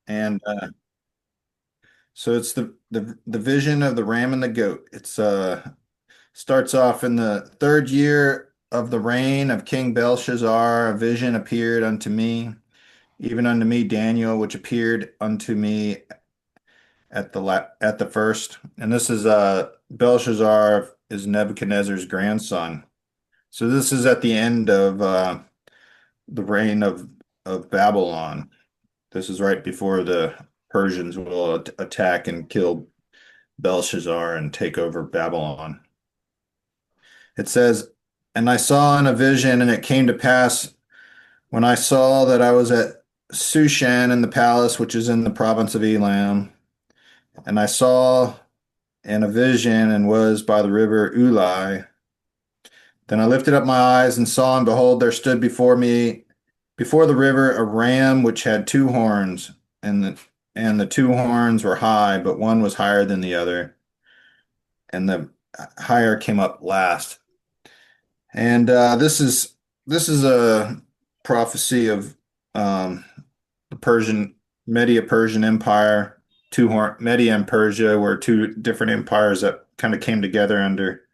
And so it's the vision of the ram and the goat. It's starts off in the third year of the reign of King Belshazzar. A vision appeared unto me, even unto me Daniel, which appeared unto me at the first. And this is Belshazzar is Nebuchadnezzar's grandson. So this is at the end of the reign of Babylon. This is right before the Persians will attack and kill Belshazzar and take over Babylon. It says, "And I saw in a vision, and it came to pass when I saw that I was at Sushan in the palace, which is in the province of Elam, and I saw in a vision and was by the river Ulai. Then I lifted up my eyes and saw, and behold, there stood before me, before the river, a ram which had two horns, and the two horns were high, but one was higher than the other, and the higher came up last." And this is a prophecy of the Media Persian Empire. Media and Persia were two different empires that kind of came together under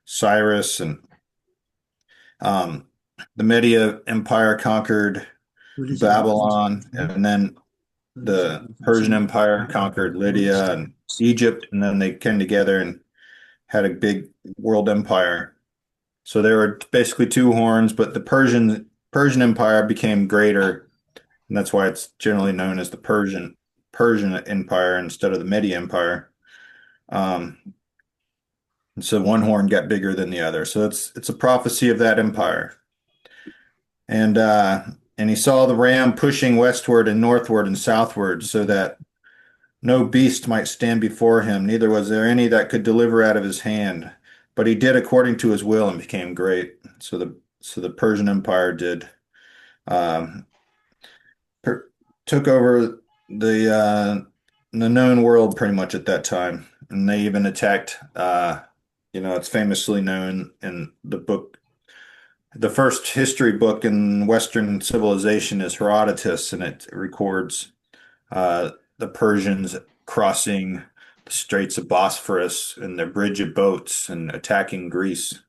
Cyrus, and um, the Media Empire conquered Babylon, and then the Persian Empire conquered Lydia and Egypt, and then they came together and had a big world empire. So there were basically two horns, but the Persian Empire became greater, and that's why it's generally known as the Persian Empire instead of the Media Empire. Um, and so one horn got bigger than the other. So it's a prophecy of that empire. And and he saw the ram pushing westward and northward and southward, so that no beast might stand before him, neither was there any that could deliver out of his hand. But he did according to his will and became great. So the Persian Empire did um, per took over the known world pretty much at that time, and they even attacked. It's famously known in the book. The first history book in Western civilization is Herodotus, and it records the Persians crossing the Straits of Bosphorus in their bridge of boats and attacking Greece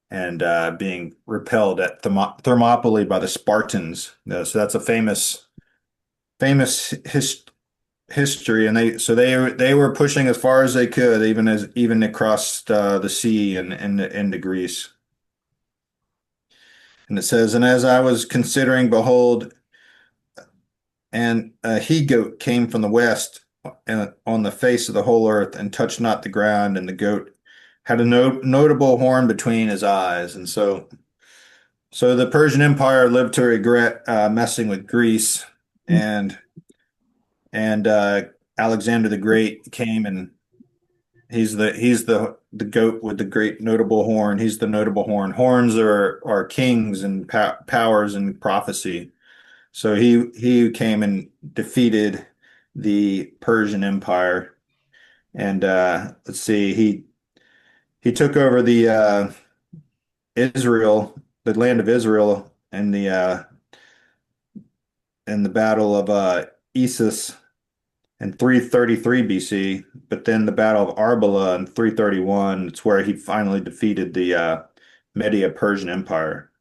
and being repelled at Thermopylae by the Spartans. So that's a famous history, and they were pushing as far as they could, even across the sea and into Greece. And it says, "And as I was considering, behold, and a he goat came from the west and on the face of the whole earth and touched not the ground, and the goat had a notable horn between his eyes." And so the Persian Empire lived to regret messing with Greece, and Alexander the Great came, and he's the goat with the great notable horn. He's the notable horn. Horns are kings and powers and prophecy. So he came and defeated the Persian Empire, and let's see, he took over the Israel, the land of Israel, in the Battle of Issus in 333 BC. But then the Battle of Arbela in 331, it's where he finally defeated the Media Persian Empire.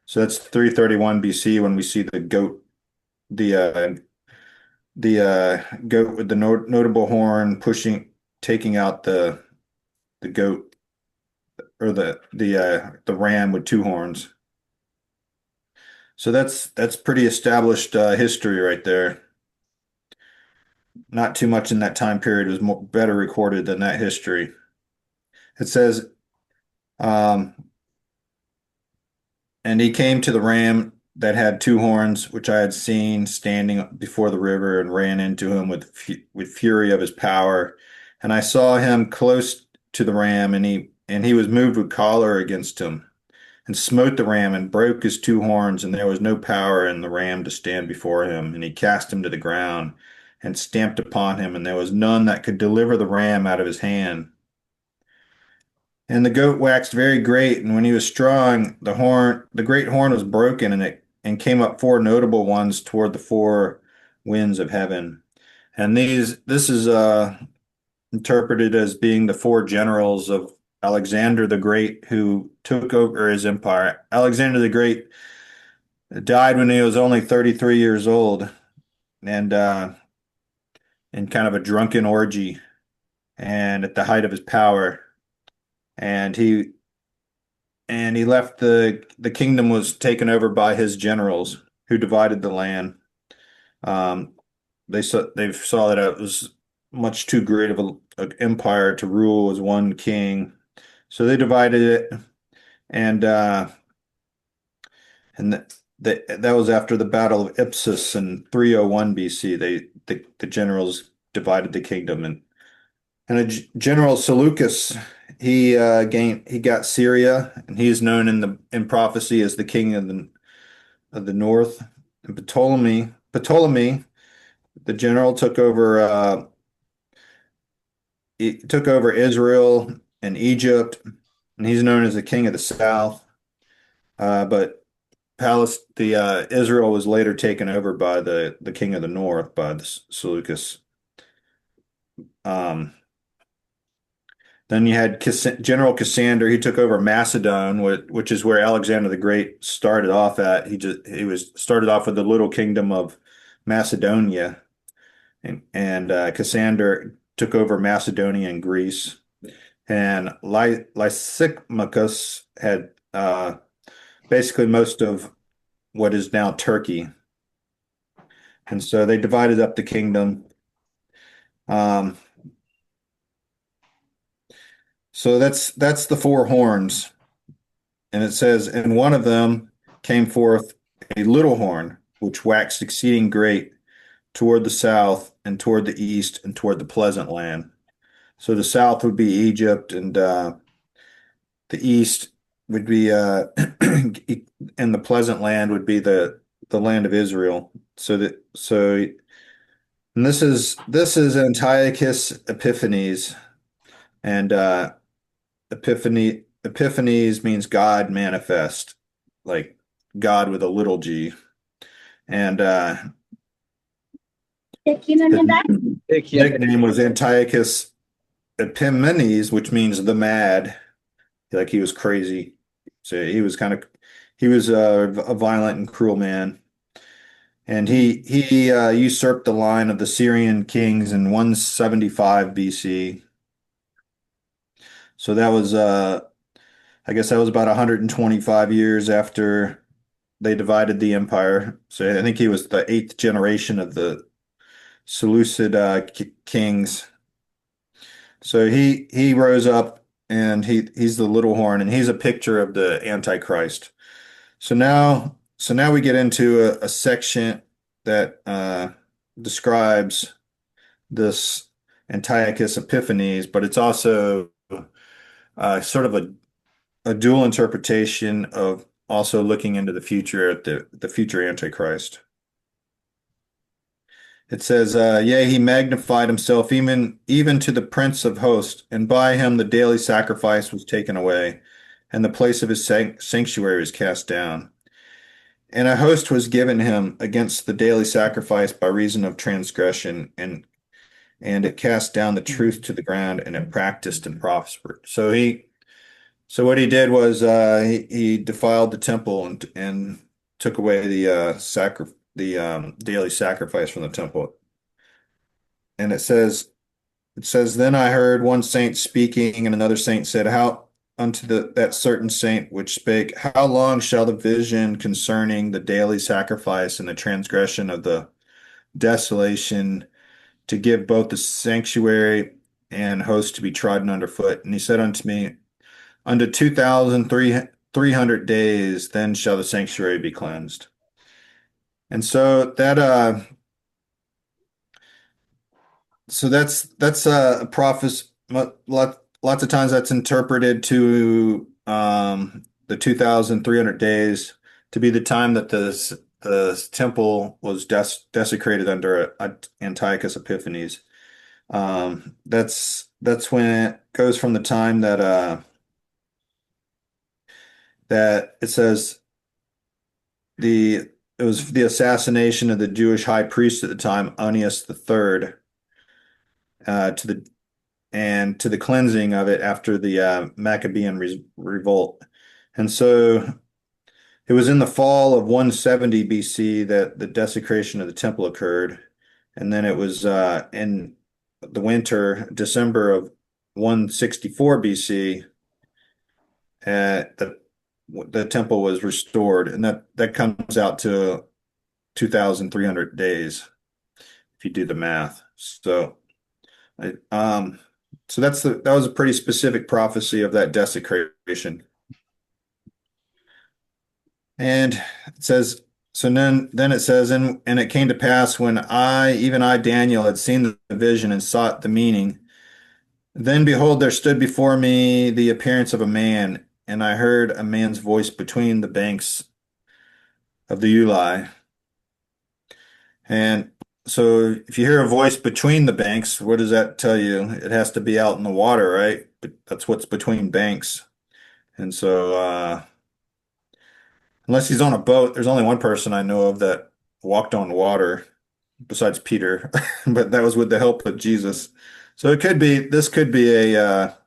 So that's 331 BC when we see the goat with the notable horn taking out the goat, or the ram with two horns. So that's pretty established history right there. Not too much in that time period was better recorded than that history. It says, um, "And he came to the ram that had two horns, which I had seen standing before the river, and ran into him with fury of his power. And I saw him close to the ram, and he was moved with choler against him, and smote the ram, and broke his two horns, and there was no power in the ram to stand before him. And he cast him to the ground, and stamped upon him, and there was none that could deliver the ram out of his hand. And the goat waxed very great, and when he was strong, the great horn was broken, and came up four notable ones toward the four winds of heaven. And this is interpreted as being the four generals of Alexander the Great who took over his empire. Alexander the Great died when he was only 33 years old and in kind of a drunken orgy and at the height of his power. And he left the kingdom was taken over by his generals who divided the land. Um, they saw that it was much too great of a empire to rule as one king, so they divided it, and that was after the Battle of Ipsus in 301 BC. The generals divided the kingdom, and General Seleucus he got Syria, and he is known in prophecy as the king of the north. And Ptolemy, the general took over Israel and Egypt, and he's known as the king of the south. But Israel was later taken over by the king of the north, by the Seleucus. Um, then you had General Cassander. He took over Macedon, which is where Alexander the Great started off at. He was started off with the little kingdom of Macedonia, and Cassander took over Macedonia and Greece. And Lysimachus had basically most of what is now Turkey. And so they divided up the kingdom. Um, so that's the four horns. And it says, and one of them came forth a little horn, which waxed exceeding great toward the south and toward the east and toward the pleasant land. So the south would be Egypt, and the east would be and the pleasant land would be the land of Israel. And this is Antiochus Epiphanes, and Epiphanes means God manifest, like God with a little g. And his nickname was Antiochus Epimanes, which means the mad, like he was crazy. So he was a violent and cruel man. And he usurped the line of the Syrian kings in 175 BC. So that was I guess that was about 125 years after they divided the empire. So I think he was the eighth generation of the Seleucid kings. So he rose up, and he's the little horn, and he's a picture of the Antichrist. So now we get into a section that describes this Antiochus Epiphanes, but it's also sort of a dual interpretation of also looking into the future at the future Antichrist. It says, yea, he magnified himself even to the Prince of Hosts, and by him the daily sacrifice was taken away, and the place of his sanctuary was cast down. And a host was given him against the daily sacrifice by reason of transgression, and it cast down the truth to the ground, and it practiced and prospered. So what he did was he defiled the temple and took away the daily sacrifice from the temple. And it says, then I heard one saint speaking, and another saint said, how unto that certain saint which spake, how long shall the vision concerning the daily sacrifice and the transgression of the desolation to give both the sanctuary and host to be trodden underfoot? And he said unto me, unto 2,300 days, then shall the sanctuary be cleansed. And that's a prophecy. Lots of times that's interpreted to the 2,300 days to be the time that the temple was desecrated under Antiochus Epiphanes. That's when it goes from the time that it says the it was the assassination of the Jewish high priest at the time, Onias III, to the and to the cleansing of it after the Maccabean revolt. And so it was in the fall of 170 BC that the desecration of the temple occurred. And then it was in the winter, December of 164 BC, the temple was restored. And that comes out to 2,300 days if you do the math. I, um, so that was a pretty specific prophecy of that desecration. And it says, so then it says, and it came to pass when even I, Daniel, had seen the vision and sought the meaning. Then behold, there stood before me the appearance of a man, and I heard a man's voice between the banks of the Uli. And so if you hear a voice between the banks, what does that tell you? It has to be out in the water, right? But that's what's between banks. And so, unless he's on a boat, there's only one person I know of that walked on water besides Peter, but that was with the help of Jesus. So this could be a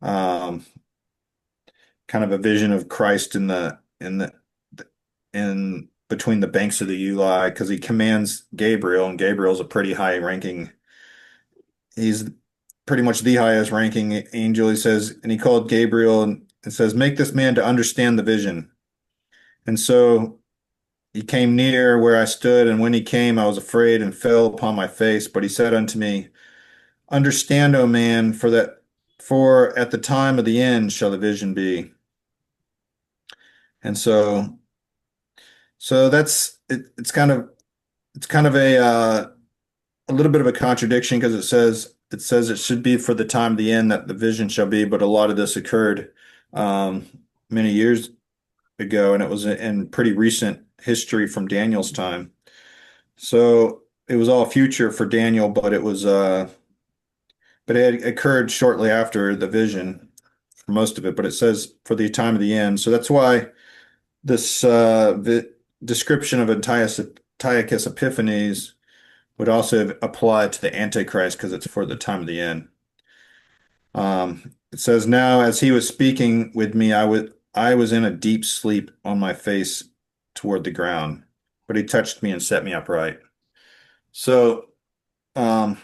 um, kind of a vision of Christ in between the banks of the Uli, because he commands Gabriel, and Gabriel's a pretty high ranking. He's pretty much the highest ranking angel. He says, and he called Gabriel and says, "Make this man to understand the vision." And so he came near where I stood, and when he came, I was afraid and fell upon my face. But he said unto me, Understand, O man, for at the time of the end shall the vision be. And so that's it, it's kind of a little bit of a contradiction because it says it should be for the time of the end that the vision shall be, but a lot of this occurred um, many years ago, and it was in pretty recent history from Daniel's time. So it was all future for Daniel, but it had occurred shortly after the vision for most of it, but it says for the time of the end. So that's why this the description of Antiochus Epiphanes would also apply to the Antichrist because it's for the time of the end. It says, Now as he was speaking with me, I was in a deep sleep on my face toward the ground, but he touched me and set me upright. So um,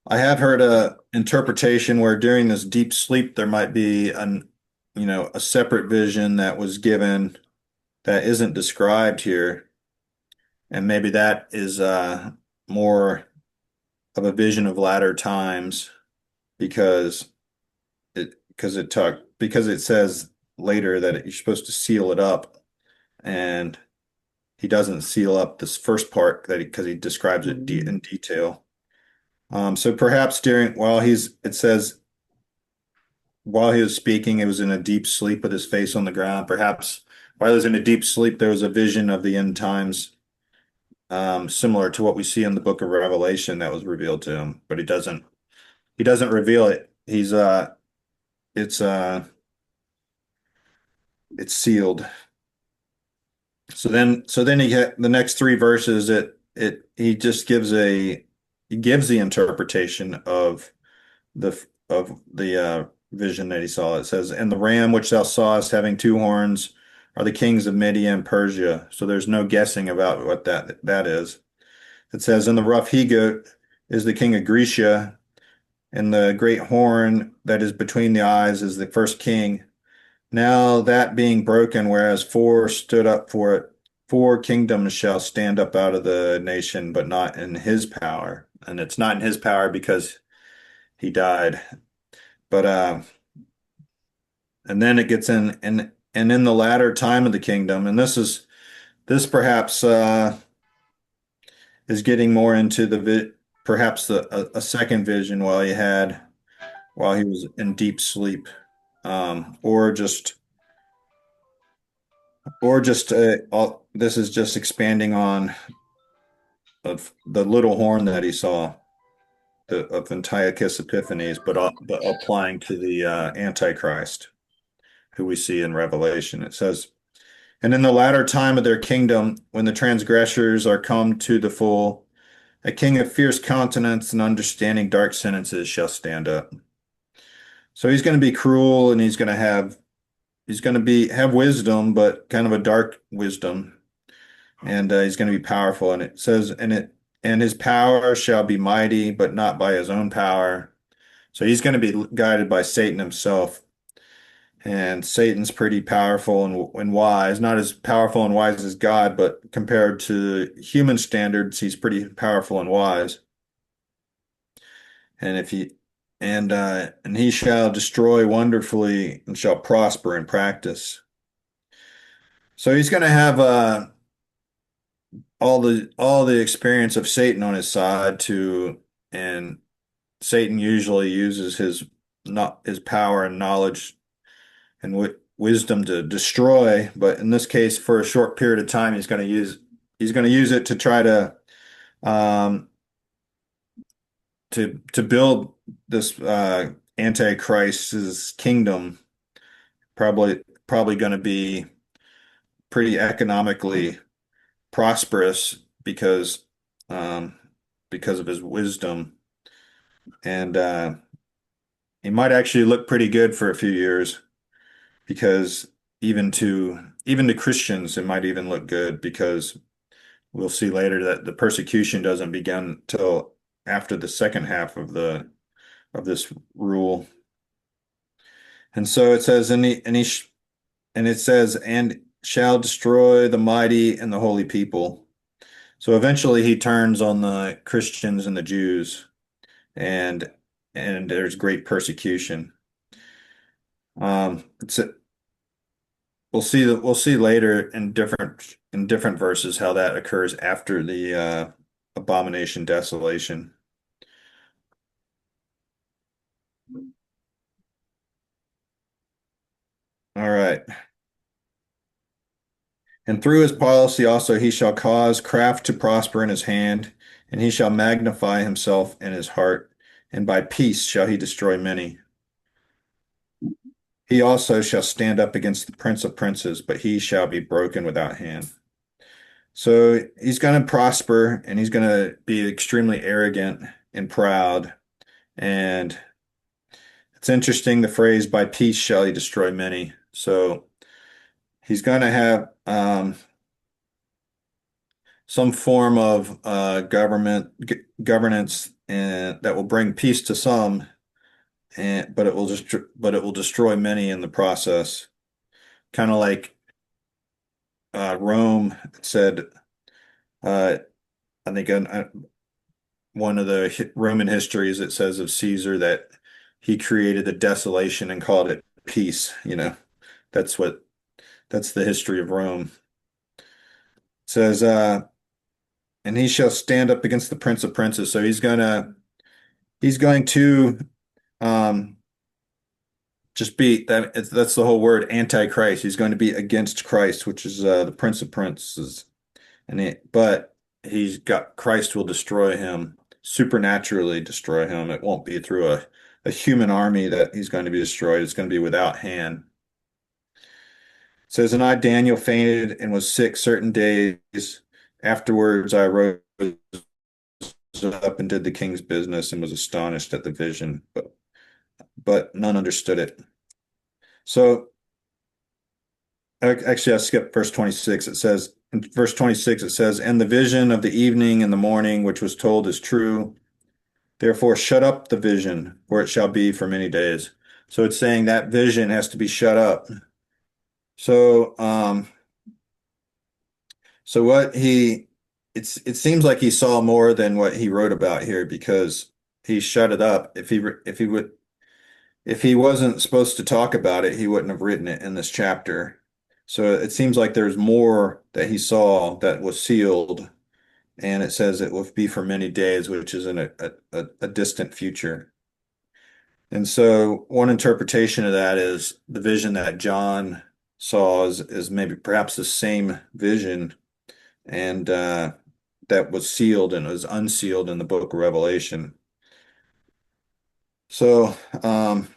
I have heard a interpretation where during this deep sleep there might be a separate vision that was given that isn't described here, and maybe that is more of a vision of latter times because because it says later that you're supposed to seal it up, and he doesn't seal up this first part because he describes it in detail. So perhaps it says while he was speaking, it was in a deep sleep with his face on the ground. Perhaps while he was in a deep sleep, there was a vision of the end times, similar to what we see in the book of Revelation that was revealed to him, but he doesn't reveal it. It's uh, it's sealed. So then he get the next three verses. He just he gives the interpretation of the vision that he saw. It says, "And the ram which thou sawest having two horns are the kings of Media and Persia." So there's no guessing about what that is. It says, "And the rough he-goat is the king of Grecia, and the great horn that is between the eyes is the first king. Now that being broken, whereas four stood up for it, four kingdoms shall stand up out of the nation, but not in his power." And it's not in his power because he died. But and then it gets and in the latter time of the kingdom, and this perhaps is getting more into perhaps a second vision while he was in deep sleep, um, or just this is just expanding on of the little horn that he saw of Antiochus Epiphanes, but applying to the Antichrist who we see in Revelation. It says. And in the latter time of their kingdom, when the transgressors are come to the full, a king of fierce countenance and understanding dark sentences shall stand up. So he's going to be cruel and he's going to be have wisdom, but kind of a dark wisdom. And he's going to be powerful. And it says, and his power shall be mighty, but not by his own power. So he's going to be guided by Satan himself. And Satan's pretty powerful and wise, not as powerful and wise as God, but compared to human standards, he's pretty powerful and wise. And if he and he shall destroy wonderfully and shall prosper in practice. So he's going to have all the experience of Satan on his side to, and Satan usually uses his not his power and knowledge and wisdom to destroy, but in this case, for a short period of time, he's going to use it to try um, to build this Antichrist's kingdom. Probably going to be pretty economically prosperous um, because of his wisdom, and he might actually look pretty good for a few years because even to Christians, it might even look good because we'll see later that the persecution doesn't begin till after the second half of this rule. And so it says, and it says, and shall destroy the mighty and the holy people. So eventually he turns on the Christians and the Jews, and there's great persecution. It's we'll see later in different verses how that occurs after the abomination desolation. All right. And through his policy also he shall cause craft to prosper in his hand, and he shall magnify himself in his heart, and by peace shall he destroy many. He also shall stand up against the prince of princes, but he shall be broken without hand. So he's going to prosper and he's going to be extremely arrogant and proud. And it's interesting the phrase, by peace shall he destroy many. So he's going to have some form of governance and that will bring peace to some, but it will destroy many in the process. Kind of like Rome said, uh, I think one of the Roman histories it says of Caesar that he created the desolation and called it peace. That's what that's the history of Rome. It says, and he shall stand up against the prince of princes. So he's going to um, just be that's the whole word antichrist. He's going to be against Christ, which is the prince of princes. But he's got Christ will destroy him, supernaturally destroy him. It won't be through a human army that he's going to be destroyed. It's going to be without hand. It says, and I, Daniel, fainted and was sick certain days. Afterwards, I rose up and did the king's business and was astonished at the vision, but none understood it. So actually, I skipped verse 26. In verse 26, it says, and the vision of the evening and the morning, which was told, is true. Therefore, shut up the vision, for it shall be for many days. So it's saying that vision has to be shut up. So, so it seems like he saw more than what he wrote about here because he shut it up. If he wasn't supposed to talk about it, he wouldn't have written it in this chapter. So it seems like there's more that he saw that was sealed, and it says it will be for many days, which is in a distant future. And so one interpretation of that is the vision that John saw is maybe perhaps the same vision and that was sealed and was unsealed in the book of Revelation. So um,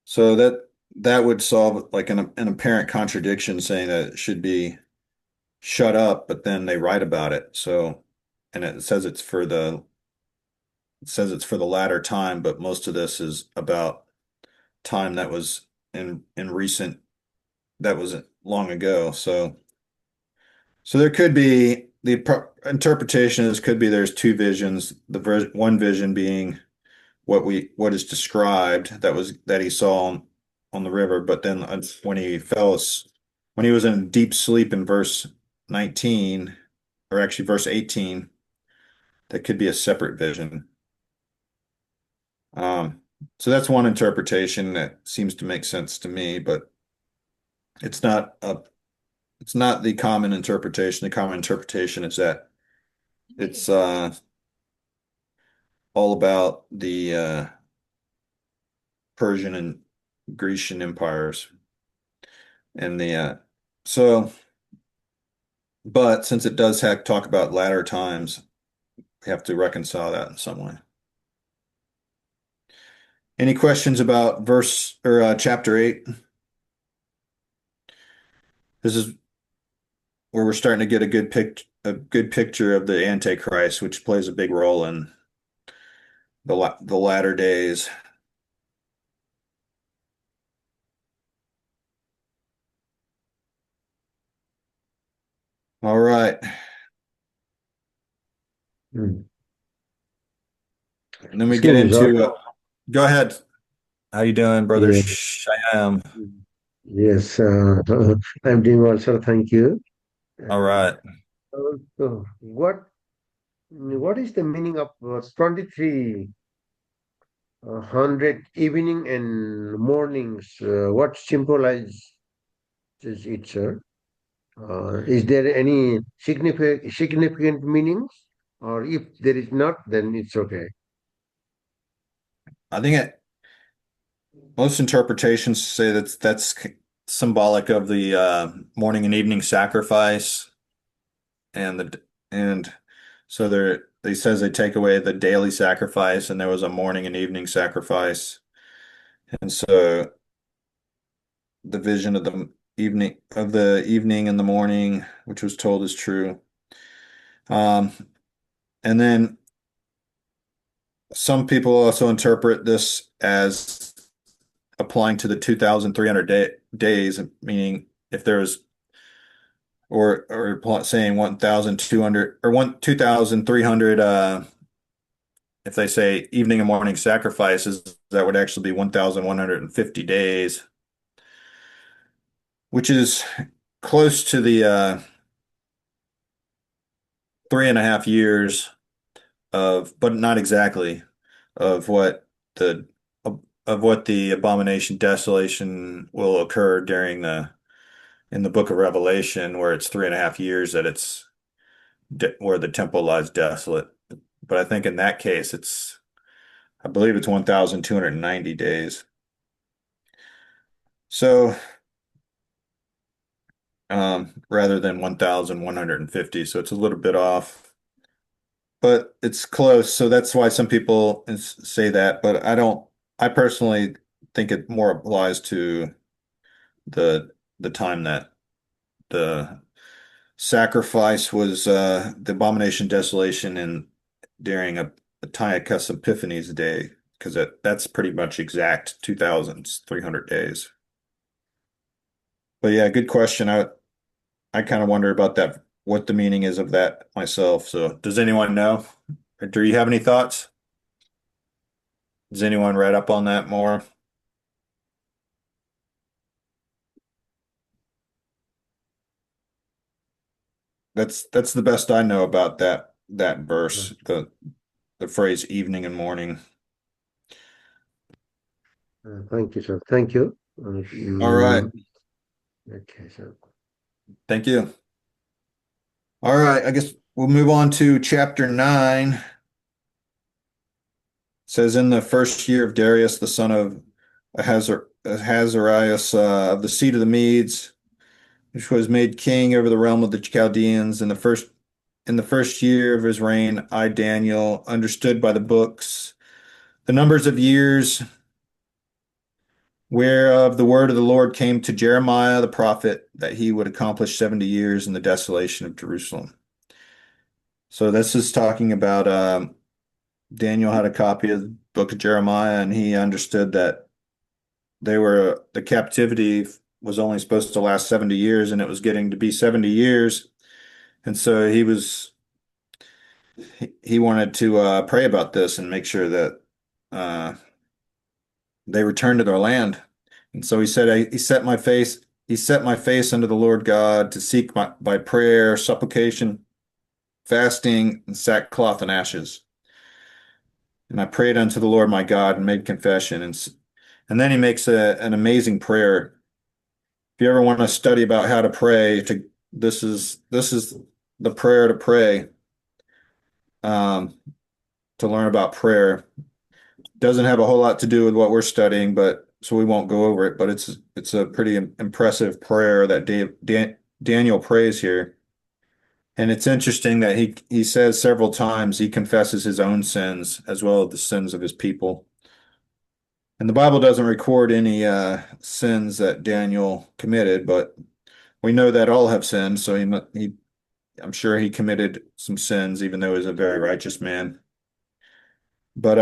so that would solve like an apparent contradiction saying that it should be shut up, but then they write about it. So, and it says it's for the latter time, but most of this is about time that was in recent that was long ago. So there could be interpretation is could be there's two visions. One vision being what is described that he saw on the river, but then when he was in deep sleep in verse 19, or actually verse 18, that could be a separate vision. Um, so that's one interpretation that seems to make sense to me, but it's not a it's not the common interpretation. The common interpretation is that it's all about the Persian and Grecian empires and the so but since it does talk about latter times, we have to reconcile that in some way. Any questions about verse or chapter 8? This is where we're starting to get a good picture of the Antichrist, which plays a big role in the latter days. All right. Mm. And then we get Excuse me, sir. into go ahead. How you doing, brother Yeah. Shyam? Yes, I'm doing well, sir. Thank you. All And right. so what is the meaning of 23 hundred evening and mornings? What symbolizes it, sir? Is there any significant meanings, or if there is not, then it's okay. I think most interpretations say that's symbolic of the morning and evening sacrifice, and so they says they take away the daily sacrifice, and there was a morning and evening sacrifice, and so the vision of the evening and the morning, which was told, is true. Um, and then some people also interpret this as applying to the 2,300 days, meaning if there's or saying 1,200 or 2,300 if they say evening and morning sacrifices, that would actually be 1,150 days, which is close to the 3.5 years but not exactly, of the of what the abomination desolation will occur during the in the book of Revelation, where it's 3.5 years that where the temple lies desolate. But I think in that case, I believe it's 1,290 days. So, rather than 1,150, so it's a little bit off, but it's close. So that's why some people say that, but I don't. I personally think it more applies to the the time that the sacrifice was the abomination desolation and during a Antiochus Epiphanes day, because that's pretty much exact 2,300 days. But yeah, good question. I kind of wonder about that, what the meaning is of that myself. So does anyone know? Or do you have any thoughts? Does anyone read up on that more? That's the best I know about that verse, the phrase evening and morning. Thank you, sir. Thank you. All right. Okay, sir. Thank you. All right, I guess we'll move on to chapter 9. It says in the first year of Darius, the son of Ahasuerus, of the seed of the Medes, which was made king over the realm of the Chaldeans, in the first year of his reign, I, Daniel, understood by the books the numbers of years whereof the word of the Lord came to Jeremiah the prophet that he would accomplish 70 years in the desolation of Jerusalem. So this is talking about Daniel had a copy of the book of Jeremiah, and he understood that the captivity was only supposed to last 70 years, and it was getting to be 70 years. And so he wanted to pray about this and make sure that uh, they returned to their land. And so he said, he set my face unto the Lord God to seek by prayer, supplication, fasting, and sackcloth and ashes. And I prayed unto the Lord my God and made confession. And then he makes an amazing prayer. If you ever want to study about how to pray, this is the prayer to pray, um, to learn about prayer. Doesn't have a whole lot to do with what we're studying, but so we won't go over it. But it's a pretty impressive prayer that Daniel prays here. And it's interesting that he says several times he confesses his own sins as well as the sins of his people. And the Bible doesn't record any sins that Daniel committed, but we know that all have sinned. So I'm sure he committed some sins, even though he's a very righteous man. But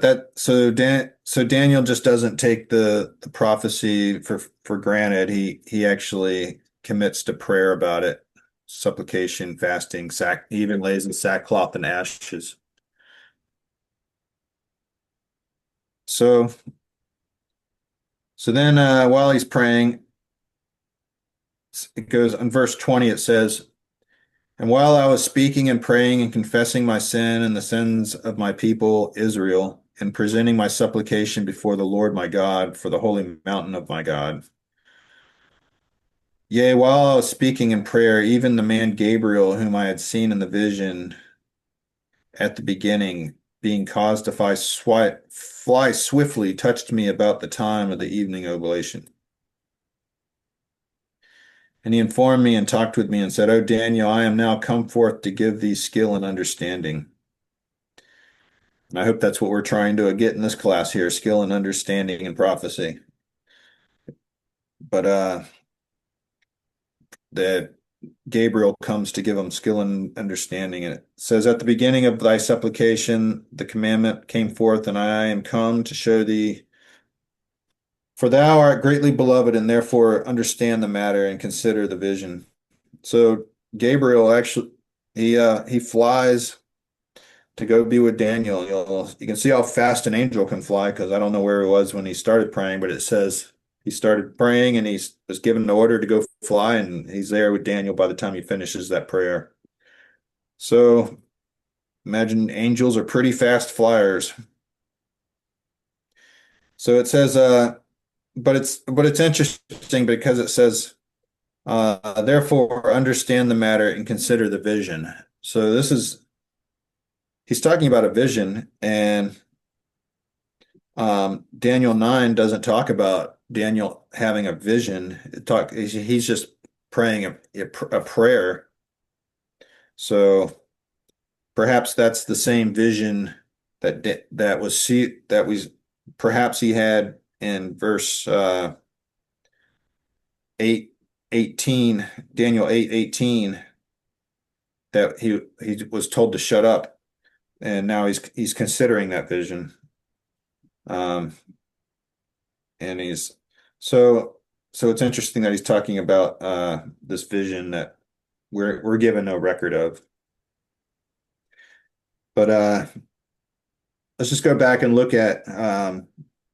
so Daniel just doesn't take the prophecy for granted. He actually commits to prayer about it, supplication, fasting, he even lays in sackcloth and ashes. So so then while he's praying, it goes in verse 20, it says, "And while I was speaking and praying and confessing my sin and the sins of my people Israel, and presenting my supplication before the Lord my God for the holy mountain of my God. Yea, while I was speaking in prayer, even the man Gabriel, whom I had seen in the vision at the beginning, being caused to fly swiftly, touched me about the time of the evening oblation. And he informed me and talked with me and said, O Daniel, I am now come forth to give thee skill and understanding." And I hope that's what we're trying to get in this class here, skill and understanding and prophecy. But that Gabriel comes to give him skill and understanding. And it says, "At the beginning of thy supplication, the commandment came forth, and I am come to show thee, for thou art greatly beloved, and therefore understand the matter and consider the vision." So Gabriel actually he flies to go be with Daniel. You can see how fast an angel can fly because I don't know where he was when he started praying, but it says he started praying and he was given the order to go fly, and he's there with Daniel by the time he finishes that prayer. So imagine angels are pretty fast flyers. So it says, but it's interesting because it says, therefore understand the matter and consider the vision. So he's talking about a vision, and Daniel 9 doesn't talk about Daniel having a vision. He's just praying a prayer. So perhaps that's the same vision that was perhaps he had in verse 8 18, Daniel 8:18, that he was told to shut up, and now he's considering that vision. Um, and he's so so it's interesting that he's talking about this vision that we're given no record of. But let's just go back and look at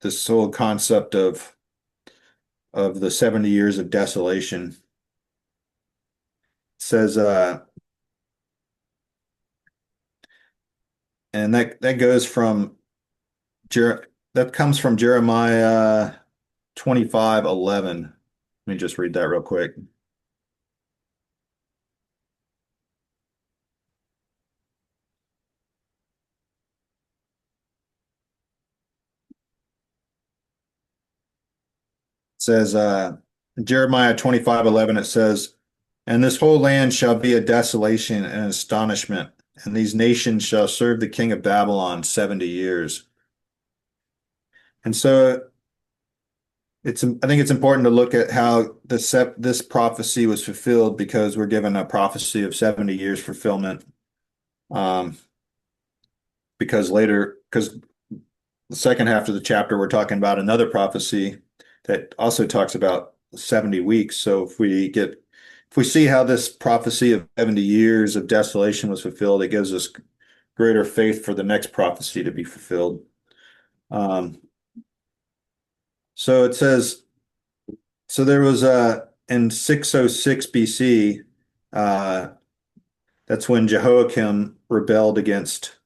this whole concept of the 70 years of desolation. It says and that goes from that comes from Jeremiah 25:11. Let me just read that real quick. It says Jeremiah 25:11, it says, "And this whole land shall be a desolation and astonishment, and these nations shall serve the king of Babylon 70 years." And so I think it's important to look at how this prophecy was fulfilled because we're given a prophecy of 70 years fulfillment. Um, because the second half of the chapter, we're talking about another prophecy that also talks about 70 weeks. So if we see how this prophecy of 70 years of desolation was fulfilled, it gives us greater faith for the next prophecy to be fulfilled. Um, so it says, so there was in 606 BC, uh, that's when Jehoiakim rebelled against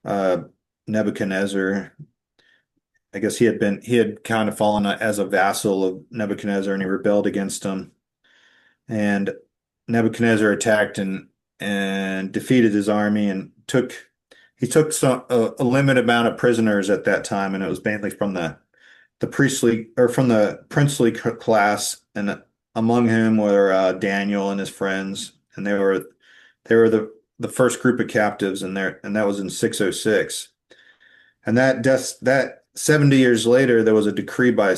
uh, Nebuchadnezzar. I guess he had kind of fallen as a vassal of Nebuchadnezzar and he rebelled against him. And Nebuchadnezzar attacked and defeated his army and he took a limited amount of prisoners at that time, and it was mainly from the priestly or from the princely class, and among whom were Daniel and his friends, and they were the first group of captives, and that was in 606. And that 70 years later, there was a decree by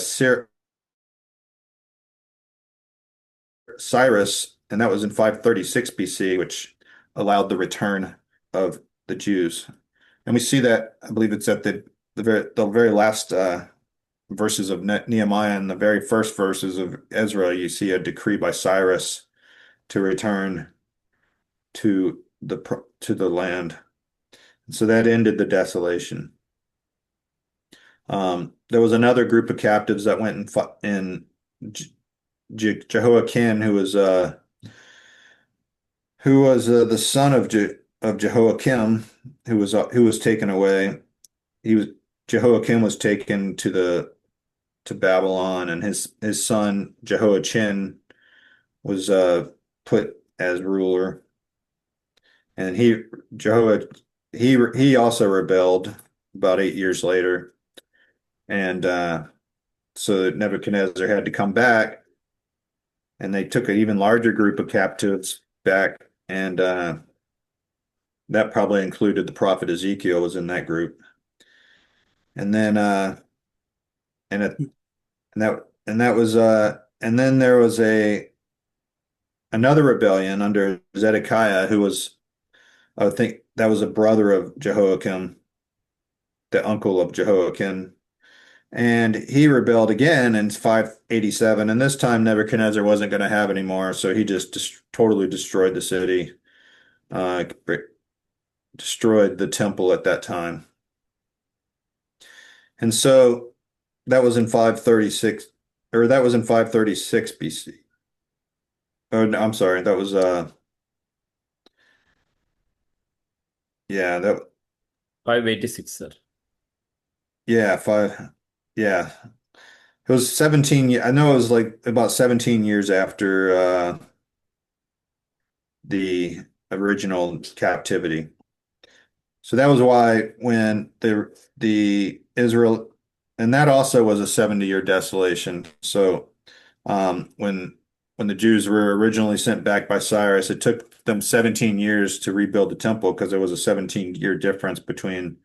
Cyrus, and that was in 536 BC, which allowed the return of the Jews. And we see that, I believe it's at the very last verses of Nehemiah and the very first verses of Ezra, you see a decree by Cyrus to return to the land. And so that ended the desolation. There was another group of captives that went and fought in Jehoiakim, who was the son of Jehoiakim, who was taken away. He was Jehoiakim was taken to Babylon, and his son Jehoiachin was put as ruler, and he also rebelled about 8 years later, and so Nebuchadnezzar had to come back, and they took an even larger group of captives back, and that probably included the prophet Ezekiel was in that group, and then and it, and that was and then there was a another rebellion under Zedekiah, who was, I think that was a brother of Jehoiakim, the uncle of Jehoiakim. And he rebelled again in 587. And this time Nebuchadnezzar wasn't going to have any more. So he just totally destroyed the city, uh, destroyed the temple at that time. And so that was in 536, or that was in 536 BC. Oh, no, I'm sorry. That was, yeah, 586, sir. yeah, yeah. It was 17. I know it was like about 17 years after the original captivity. So that was why when the Israel, and that also was a 70-year desolation. So when the Jews were originally sent back by Cyrus, it took them 17 years to rebuild the temple because there was a 17-year difference between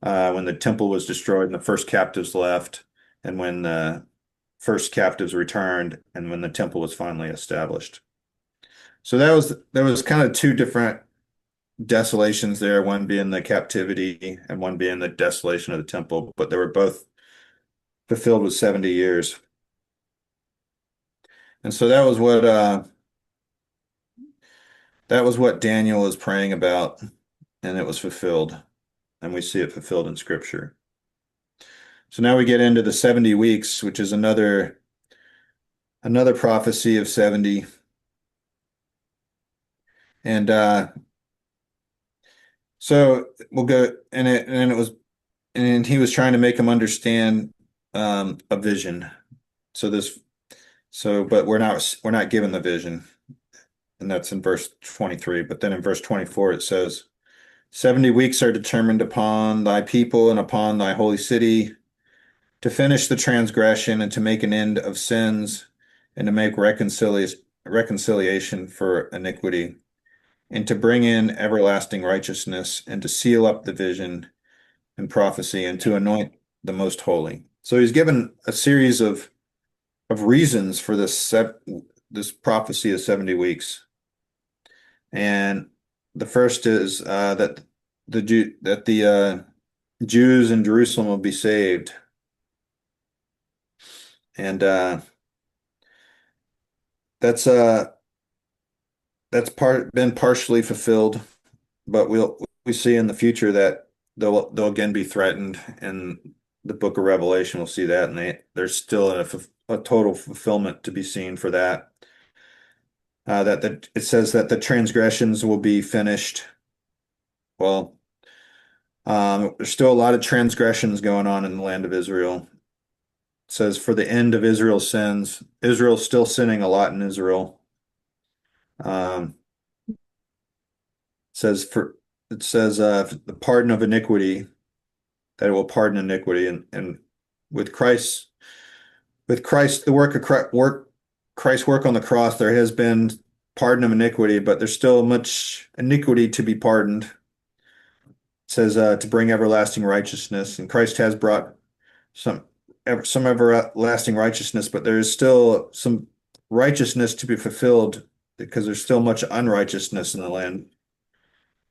when the temple was destroyed and the first captives left, and when the first captives returned, and when the temple was finally established. So there was kind of two different desolations there, one being the captivity and one being the desolation of the temple, but they were both fulfilled with 70 years. And so that was what Daniel was praying about, and it was fulfilled. And we see it fulfilled in Scripture. So now we get into the 70 weeks, which is another prophecy of 70. And so we'll go and it was and he was trying to make him understand a vision. So but we're not given the vision, and that's in verse 23. But then in verse 24 it says, 70 weeks are determined upon thy people and upon thy holy city to finish the transgression and to make an end of sins and to make reconciliation for iniquity and to bring in everlasting righteousness and to seal up the vision and prophecy and to anoint. the most holy. So he's given a series of reasons for this prophecy of 70 weeks. And the first is that the Jews in Jerusalem will be saved. And that's been partially fulfilled, but we see in the future that they'll again be threatened. In the book of Revelation, we'll see that, and there's still a total fulfillment to be seen for that. That it says that the transgressions will be finished. Well, there's still a lot of transgressions going on in the land of Israel. It says for the end of Israel's sins, Israel's still sinning a lot in Israel. Um, says for it says the pardon of iniquity, that it will pardon iniquity, and with Christ the Christ's work on the cross, there has been pardon of iniquity, but there's still much iniquity to be pardoned. It says to bring everlasting righteousness, and Christ has brought some some everlasting righteousness, but there is still some righteousness to be fulfilled because there's still much unrighteousness in the land.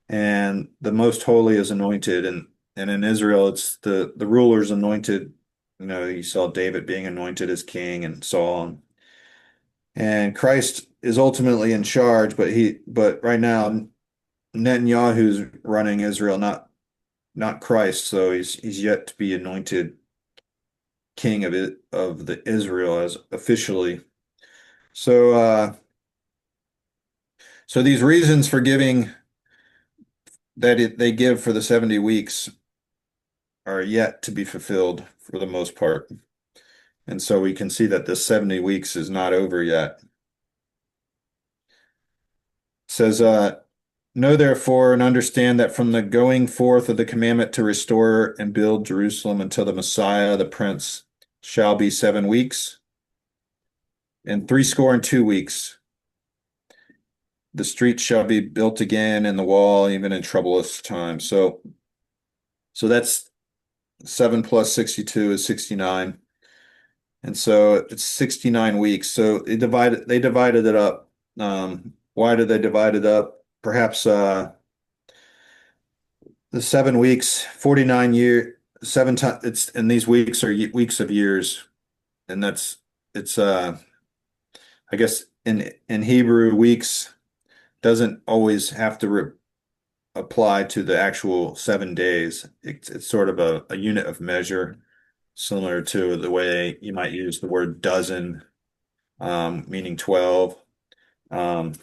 And the most holy is anointed, and in Israel it's the rulers anointed. You know, you saw David being anointed as king and Saul, and Christ is ultimately in charge, but right now Netanyahu's running Israel, not Christ, so he's yet to be anointed king of the Israel as officially. So so these reasons for giving they give for the 70 weeks are yet to be fulfilled for the most part. And so we can see that this 70 weeks is not over yet. It says, know therefore and understand that from the going forth of the commandment to restore and build Jerusalem until the Messiah, the Prince, shall be 7 weeks, and 62 weeks. The streets shall be built again, and the wall even in troublous times. So that's 7 plus 62 is 69. And so it's 69 weeks. So they divided it up. Why did they divide it up? Perhaps the 7 weeks, 49 seven times it's and these weeks are weeks of years. And it's I guess in Hebrew, weeks doesn't always have to apply to the actual 7 days. It's sort of a unit of measure, similar to the way you might use the word dozen, meaning 12. Um,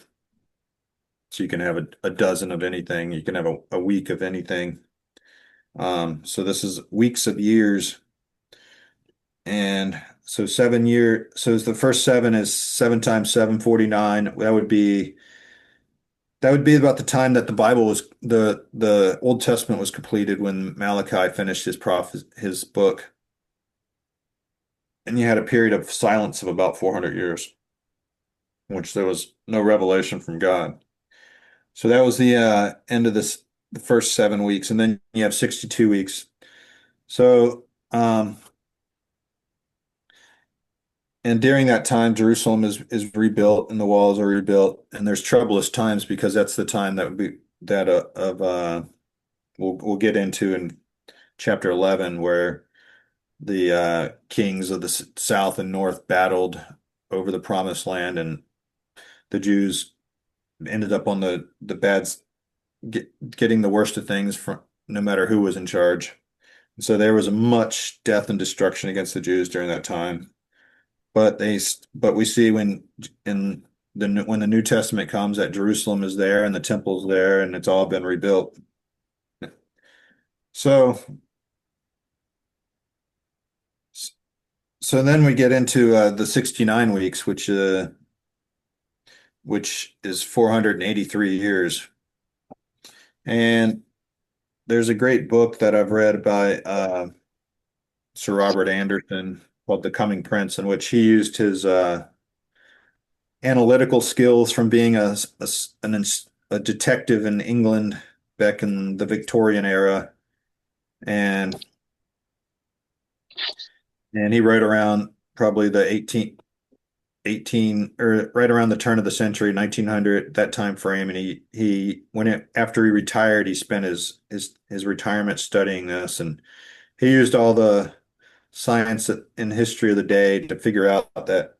so you can have a dozen of anything. You can have a week of anything. So this is weeks of years. And so so the first seven is 7 times 7, 49. That would be about the time that the Old Testament was completed when Malachi finished his book. And you had a period of silence of about 400 years, in which there was no revelation from God. So that was the end of the first 7 weeks, and then you have 62 weeks. So, and during that time, Jerusalem is rebuilt, and the walls are rebuilt, and there's troublous times because that's the time that would be that of we'll get into in chapter 11, where the kings of the south and north battled over the promised land, and the Jews ended up on the bad getting the worst of things from no matter who was in charge. So there was much death and destruction against the Jews during that time. But we see when the New Testament comes that Jerusalem is there and the temple's there and it's all been rebuilt. So so then we get into the 69 weeks, which is 483 years. And there's a great book that I've read by Sir Robert Anderson called The Coming Prince, in which he used his analytical skills from being a detective in England back in the Victorian era, and And he wrote around probably the 18 or right around the turn of the century, 1900, that time frame. And after he retired, he spent his retirement studying this, and he used all the science and history of the day to figure out that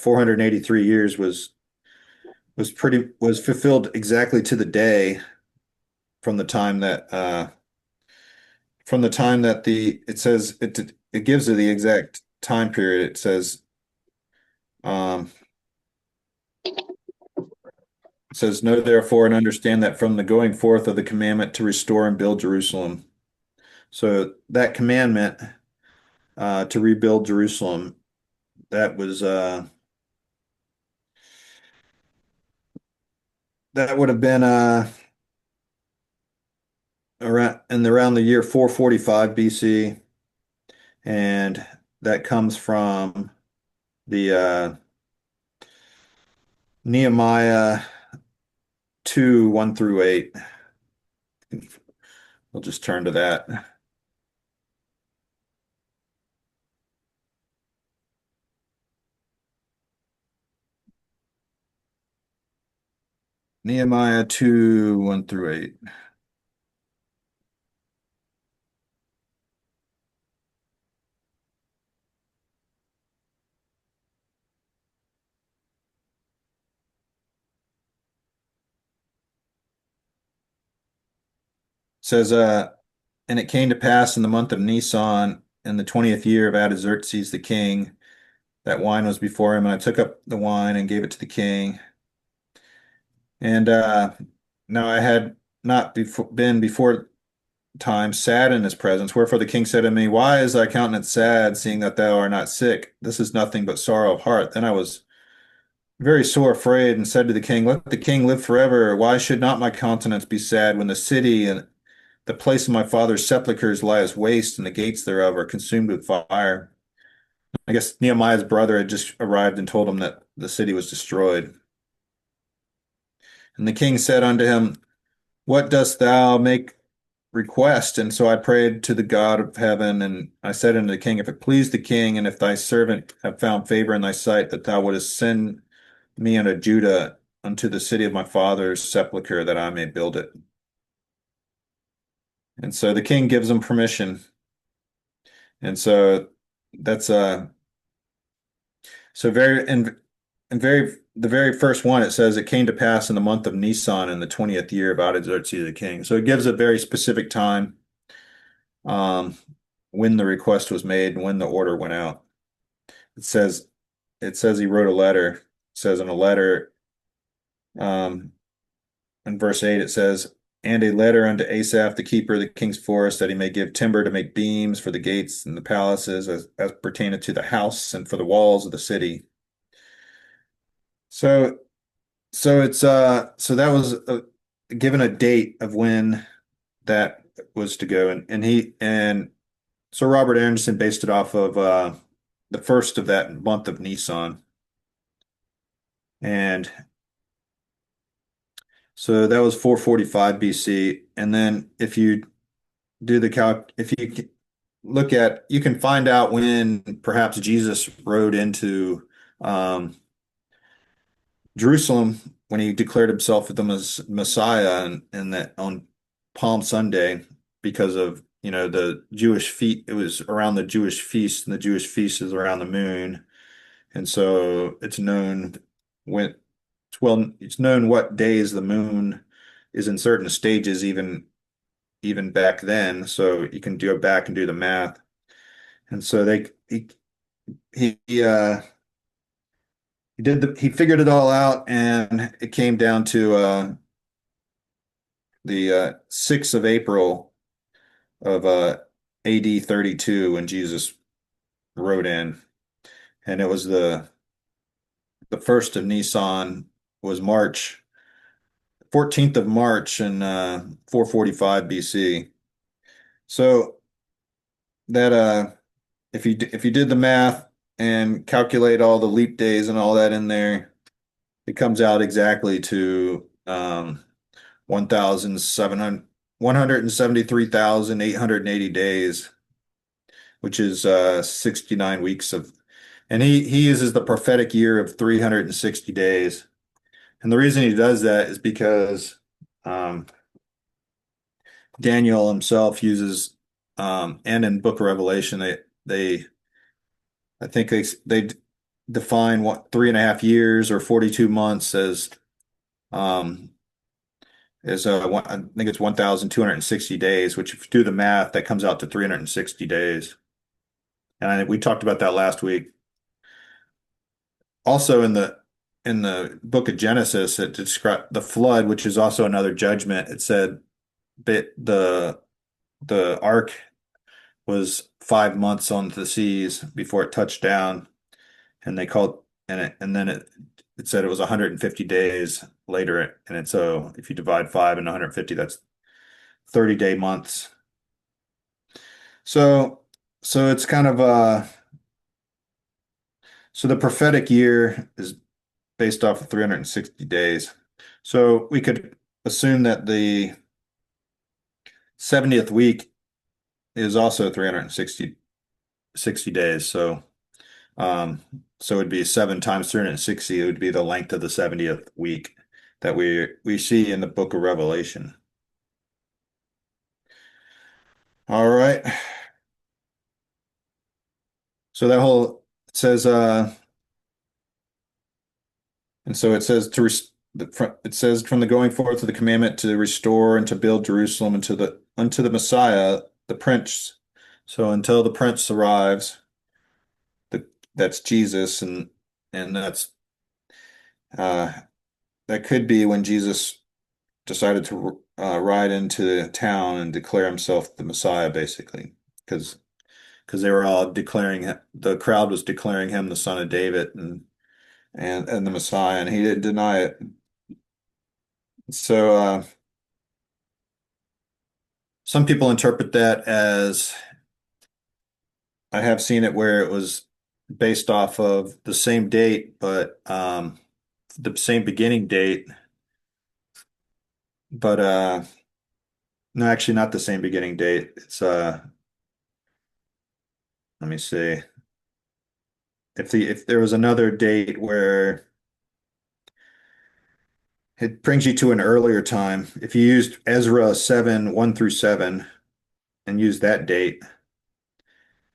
483 years was fulfilled exactly to the day from the time that it says it gives it the exact time period. Um it says, know therefore and understand that from the going forth of the commandment to restore and build Jerusalem. So that commandment to rebuild Jerusalem, that was that would have been around the year 445 BC, and that comes from the Nehemiah 2, 1 through 8. We'll just turn to that. Nehemiah 2, 1 through 8. It says, and it came to pass in the month of Nisan, in the 20th year of Artaxerxes the king, that wine was before him, and I took up the wine and gave it to the king. And now I had not been before time sad in his presence. Wherefore the king said to me, why is thy countenance sad, seeing that thou art not sick? This is nothing but sorrow of heart. Then I was very sore afraid and said to the king, let the king live forever. Why should not my countenance be sad when the city and the place of my father's sepulchres lies waste, and the gates thereof are consumed with fire? I guess Nehemiah's brother had just arrived and told him that the city was destroyed. And the king said unto him, what dost thou make request? And so I prayed to the God of heaven, and I said unto the king, if it please the king, and if thy servant have found favor in thy sight, that thou wouldest send me unto Judah, unto the city of my father's sepulchre, that I may build it. And so the king gives him permission. And so that's so very and very the very first one, it says it came to pass in the month of Nisan in the 20th year of Artaxerxes the king. So it gives a very specific time um, when the request was made and when the order went out. It says he wrote a letter. It says in a letter, um, in verse 8, it says, and a letter unto Asaph, the keeper of the king's forest, that he may give timber to make beams for the gates and the palaces, as pertaineth to the house and for the walls of the city. So so that was given a date of when that was to go, and Sir Robert Anderson based it off of the first of that month of Nisan. And so that was 445 BC. And then if you do the if you look at, you can find out when perhaps Jesus rode into um, Jerusalem when he declared himself the Messiah, and that on Palm Sunday, because of, the Jewish feast. It was around the Jewish feast, and the Jewish feast is around the moon. And so when it's known what days the moon is in certain stages, even back then. So you can go back and do the math. And so he figured it all out, and it came down to the 6th of April of AD 32 when Jesus rode in. And it was the first of Nisan was March 14th of March in 445 BC. So that if you did the math and calculate all the leap days and all that in there, it comes out exactly to 1,700 173,880 days which is 69 weeks of, and he uses the prophetic year of 360 days. And the reason he does that is because um, Daniel himself uses, and in Book of Revelation, they I think they define what 3.5 years or 42 months um, I think it's 1,260 days, which if you do the math, that comes out to 360 days. And we talked about that last week. Also in the book of Genesis, it described the flood, which is also another judgment. It said the ark was 5 months on the seas before it touched down, and they called and then it said it was 150 days later, and it's so if you divide 5 and 150, that's 30-day months. So so it's kind of so the prophetic year is based off of 360 days. So we could assume that the 70th week is also 360 days. Um, so it'd be 7 times 360. It would be the length of the 70th week that we see in the book of Revelation. All right. So that whole it says and so it says it says from the going forth of the commandment to restore and to build Jerusalem unto the Messiah, the Prince. So until the Prince arrives, that's Jesus, and uh, that could be when Jesus decided to ride into town and declare himself the Messiah, basically, because they were all the crowd was declaring him the Son of David and the Messiah, and he didn't deny it. So some people interpret that as I have seen it where it was based off of the same date, but the same beginning date, but no, actually not the same beginning date. It's let me see. If there was another date where it brings you to an earlier time, if you used Ezra 7, 1 through 7 and used that date,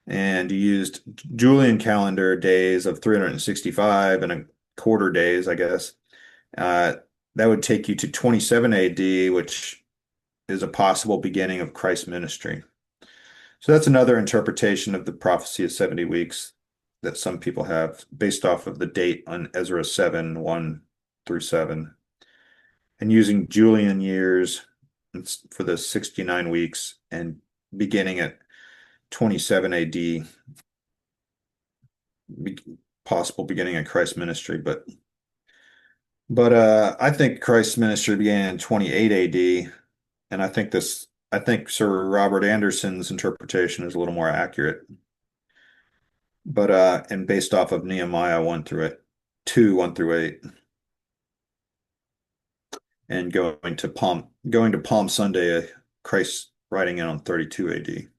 and you used Julian calendar days of 365 and a quarter days, I guess, uh, that would take you to 27 AD, which is a possible beginning of Christ's ministry. So that's another interpretation of the prophecy of 70 weeks that some people have based off of the date on Ezra 7, 1 through 7, and using Julian years for the 69 weeks and beginning at 27 AD, possible beginning of Christ's ministry. But I think Christ's ministry began in 28 AD, and I think Sir Robert Anderson's interpretation is a little more accurate. But and based off of Nehemiah 1 through 8, 2, 1 through 8, and going to Palm Sunday, Christ riding in on 32 AD.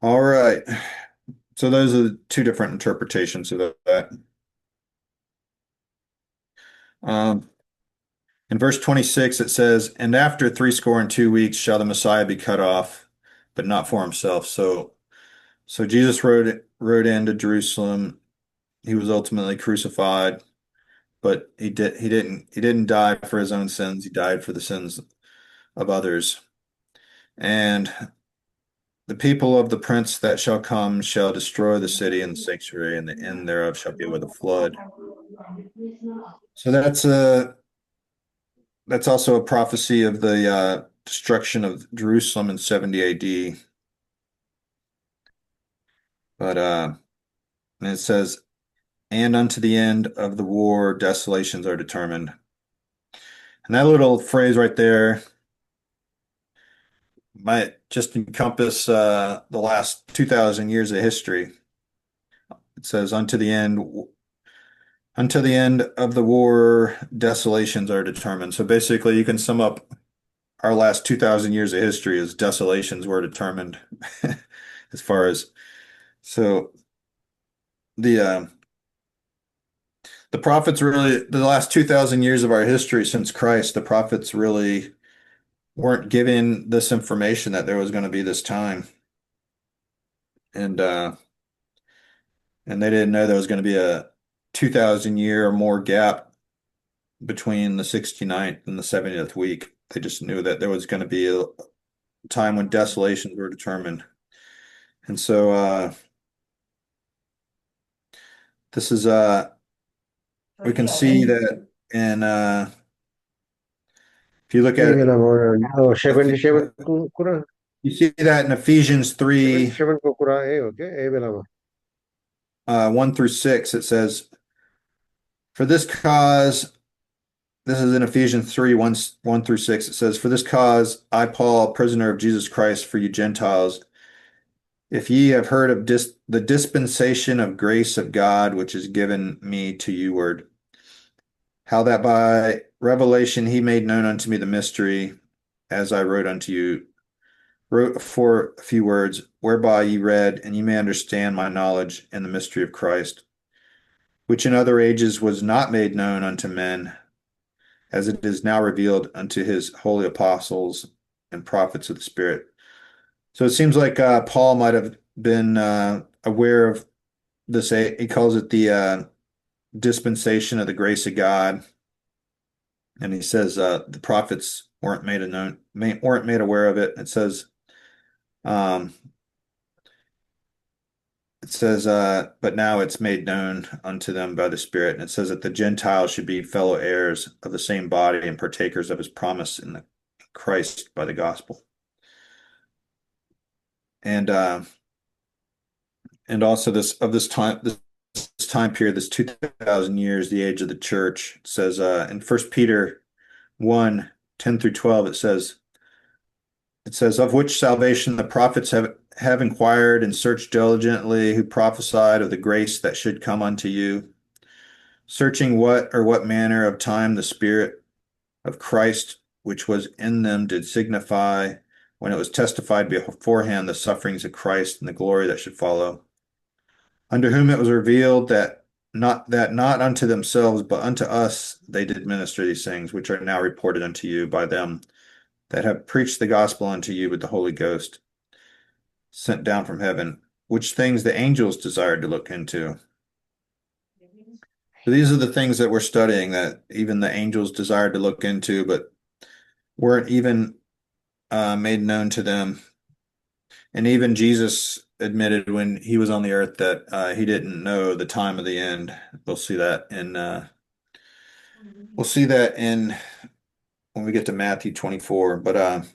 All right. So those are the two different interpretations of that. Um, in verse 26, it says, "And after 62 weeks shall the Messiah be cut off, but not for himself." So Jesus rode into Jerusalem. He was ultimately crucified, but he didn't die for his own sins. He died for the sins of others. And the people of the prince that shall come shall destroy the city and the sanctuary, and the end thereof shall be with a flood. So that's also a prophecy of the destruction of Jerusalem in 70 AD. But and it says, "And unto the end of the war desolations are determined." And that little phrase right there might just encompass the last 2,000 years of history. It says, until the end of the war, desolations are determined. So basically, you can sum up our last 2,000 years of history as desolations were determined. as far as so the uh, the prophets really the last 2,000 years of our history since Christ, the prophets really weren't given this information that there was going to be this time, and uh, and they didn't know there was going to be a 2,000 year or more gap between the 69th and the 70th week. They just knew that there was going to be a time when desolations were determined. And so this is we can see that in if you look Hey, at oh, 77 kurang. you see that in Ephesians 3 77 ko kurang okay. Belama. 1 through 6, it says, For this cause, this is in Ephesians 3 1 through 6, it says, For this cause, I, Paul, prisoner of Jesus Christ, for you Gentiles, if ye have heard of the dispensation of grace of God, which is given me to you word, how that by revelation he made known unto me the mystery, as I wrote unto you, wrote for a few words, whereby ye read, and ye may understand my knowledge in the mystery of Christ, which in other ages was not made known unto men, as it is now revealed unto his holy apostles and prophets of the Spirit. So it seems like Paul might have been aware of this. He calls it the dispensation of the grace of God, and he says the prophets weren't made aware of it. Um, it says, but now it's made known unto them by the Spirit, and it says that the Gentiles should be fellow heirs of the same body and partakers of his promise in the Christ by the gospel. And also this time period, this 2,000 years, the age of the church. It says in 1 Peter 1 10 through 12, it says, of which salvation the prophets have inquired and searched diligently, who prophesied of the grace that should come unto you, searching what manner of time the Spirit of Christ which was in them did signify, when it was testified beforehand the sufferings of Christ and the glory that should follow. Under whom it was revealed that not unto themselves, but unto us they did minister these things, which are now reported unto you by them that have preached the gospel unto you with the Holy Ghost, sent down from heaven, which things the angels desired to look into. So these are the things that we're studying that even the angels desired to look into, but weren't even made known to them. And even Jesus admitted when he was on the earth that he didn't know the time of the end. We'll see that in when we get to Matthew 24. But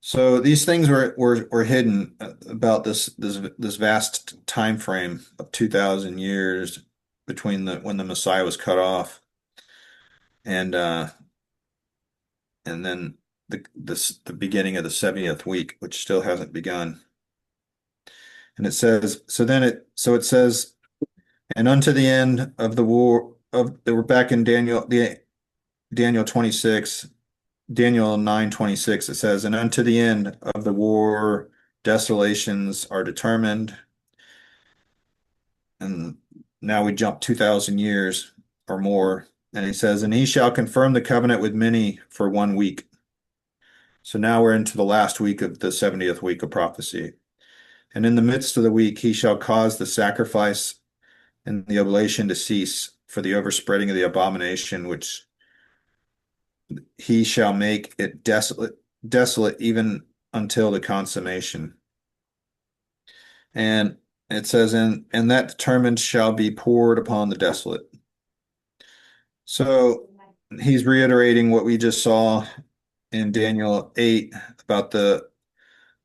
so these things were hidden about this vast time frame of 2,000 years between the when the Messiah was cut off and then the beginning of the 70th week, which still hasn't begun. And it says, so it says, and unto the end of the war of they were back in Daniel 26, Daniel 9:26, it says, and unto the end of the war desolations are determined. And now we jump 2,000 years or more. And he says, and he shall confirm the covenant with many for 1 week. So now we're into the last week of the 70th week of prophecy. And in the midst of the week, he shall cause the sacrifice and the oblation to cease for the overspreading of the abomination, which he shall make it desolate even until the consummation. And it says, and that determined shall be poured upon the desolate. So he's reiterating what we just saw in Daniel 8 about the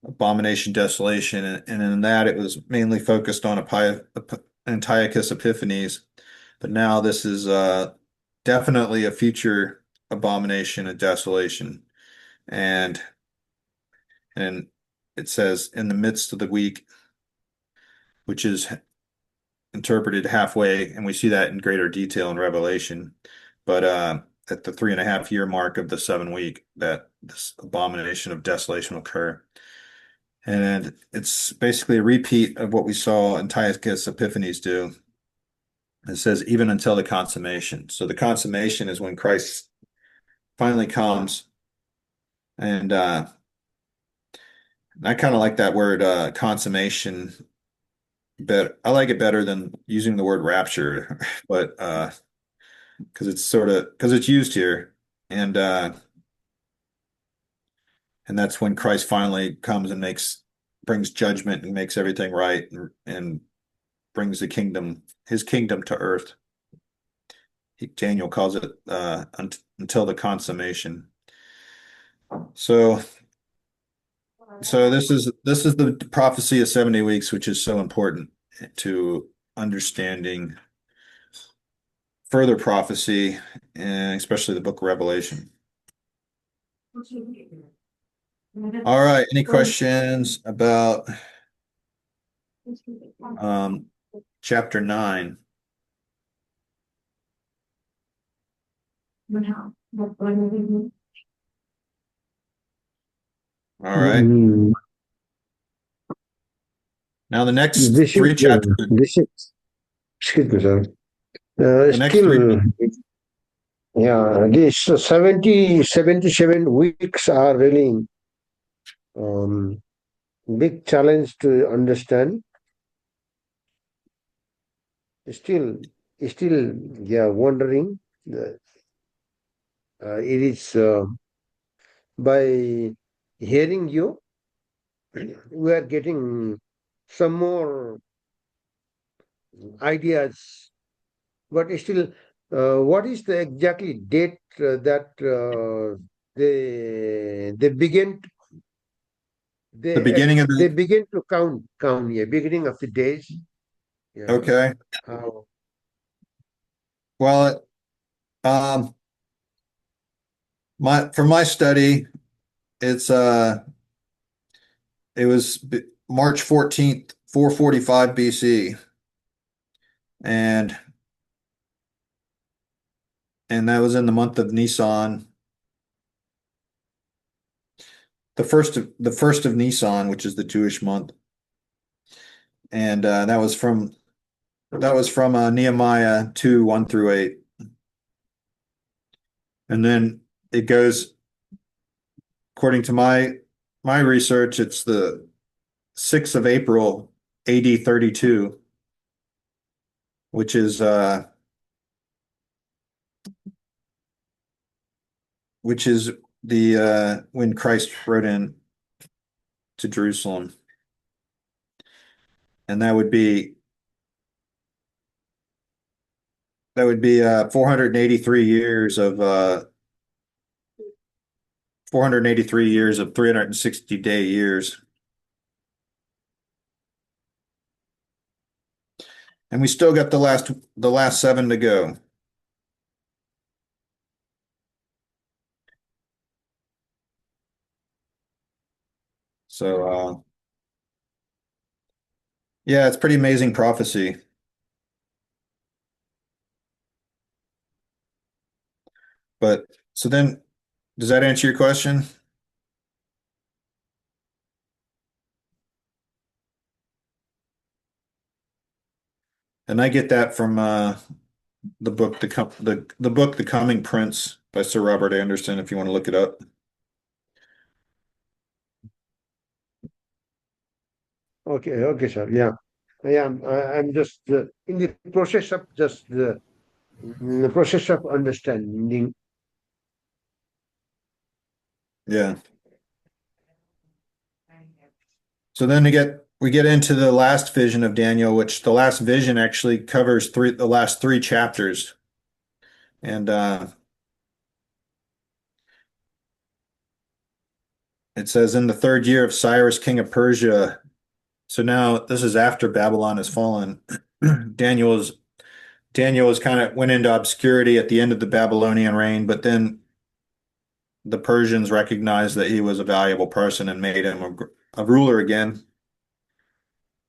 abomination desolation. And in that, it was mainly focused on Antiochus Epiphanes. But now this is definitely a future abomination and desolation. And and it says in the midst of the week, which is interpreted halfway, and we see that in greater detail in Revelation. But at the 3.5 year mark of the 7 week, that this abomination of desolation will occur. And it's basically a repeat of what we saw Antiochus Epiphanes do. It says, even until the consummation. So the consummation is when Christ finally comes. And I kind of like that word consummation, but I like it better than using the word rapture, but because it's used here. And and that's when Christ finally comes and brings judgment and makes everything right and brings his kingdom to earth. Daniel calls it until the consummation. So this is the prophecy of 70 weeks, which is so important to understanding further prophecy, and especially the book of Revelation. All right, any questions about um, chapter 9? All right. Mm, Now the next This is three chapters, this is excuse me, sir. the next three, Still, yeah, this 77 weeks are really um, big challenge to understand. Still, still, yeah, wondering. It is by hearing you, we are getting some more ideas. But still, what is the exactly date that they begin the beginning of they the, begin to count, yeah, beginning of the days, yeah. okay. How Well, um, for my study, it's it was March 14th, 445 BC, and that was in the month of Nisan, the first of Nisan, which is the Jewish month, and that was from Nehemiah 2, 1 through 8, and then it goes according to my research, it's the 6th of April, AD 32, which is the when Christ rode in to Jerusalem, and that would be 483 years of 360-day years, and we still got the last seven to go. So yeah, it's pretty amazing prophecy. But so then, does that answer your question? And I get that from the book The Coming Prince by Sir Robert Anderson, if you want to look it up. okay, okay, sir, yeah. I'm just in the process of in the process of understanding. Yeah. So then we get into the last vision of Daniel, which the last vision actually covers the last three chapters. And it says, in the third year of Cyrus, king of Persia. So now this is after Babylon has fallen. Daniel is kind of went into obscurity at the end of the Babylonian reign, but then the Persians recognized that he was a valuable person and made him a ruler again.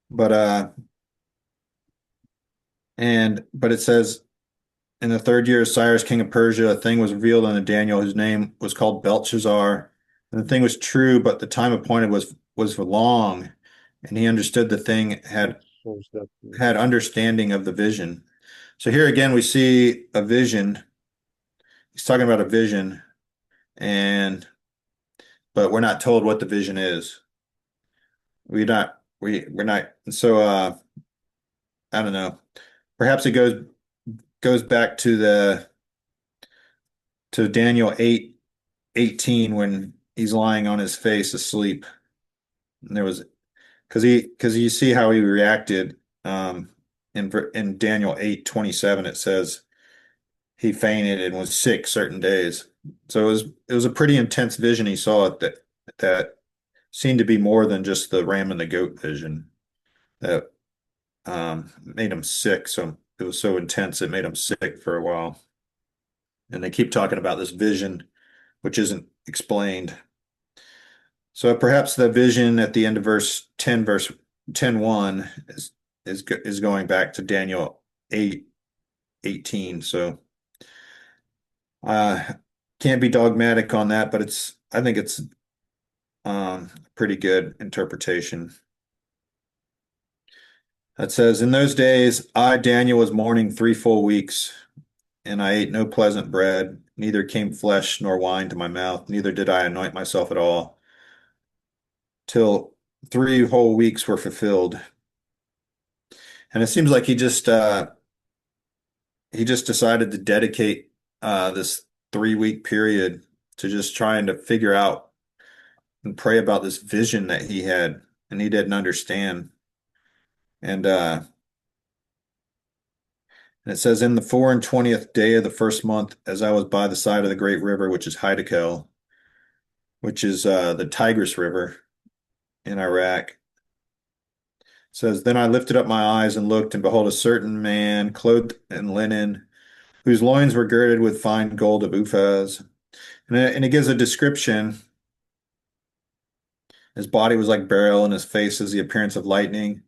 But but it says, in the third year of Cyrus, king of Persia, a thing was revealed unto Daniel, whose name was called Belshazzar. And the thing was true, but the time appointed was long, and he understood the thing, Shows that. had understanding of the vision. So here again we see a vision. He's talking about a vision, and but we're not told what the vision is. We're not. So I don't know. Perhaps it goes back to the to Daniel 8:18 when he's lying on his face asleep. And there was because you see how he reacted in Daniel 8:27 it says he fainted and was sick certain days. So it was a pretty intense vision he saw that seemed to be more than just the ram and the goat vision that made him sick. So it was so intense it made him sick for a while. And they keep talking about this vision, which isn't explained. So perhaps the vision at the end of verse 10:1 is going back to Daniel 8:18. So uh can't be dogmatic on that, but I think it's pretty good interpretation. That says, in those days, I, Daniel, was mourning 3 full weeks, and I ate no pleasant bread, neither came flesh nor wine to my mouth, neither did I anoint myself at all, till 3 whole weeks were fulfilled. And it seems like he just decided to dedicate this 3 week period to just trying to figure out and pray about this vision that he had and he didn't understand. And it says, in the 24th day of the first month, as I was by the side of the great river, which is Hiddekel, which is the Tigris River in Iraq, it says, then I lifted up my eyes and looked, and behold, a certain man clothed in linen, whose loins were girded with fine gold of Uphaz. And it gives a description. His body was like beryl, and his face as the appearance of lightning,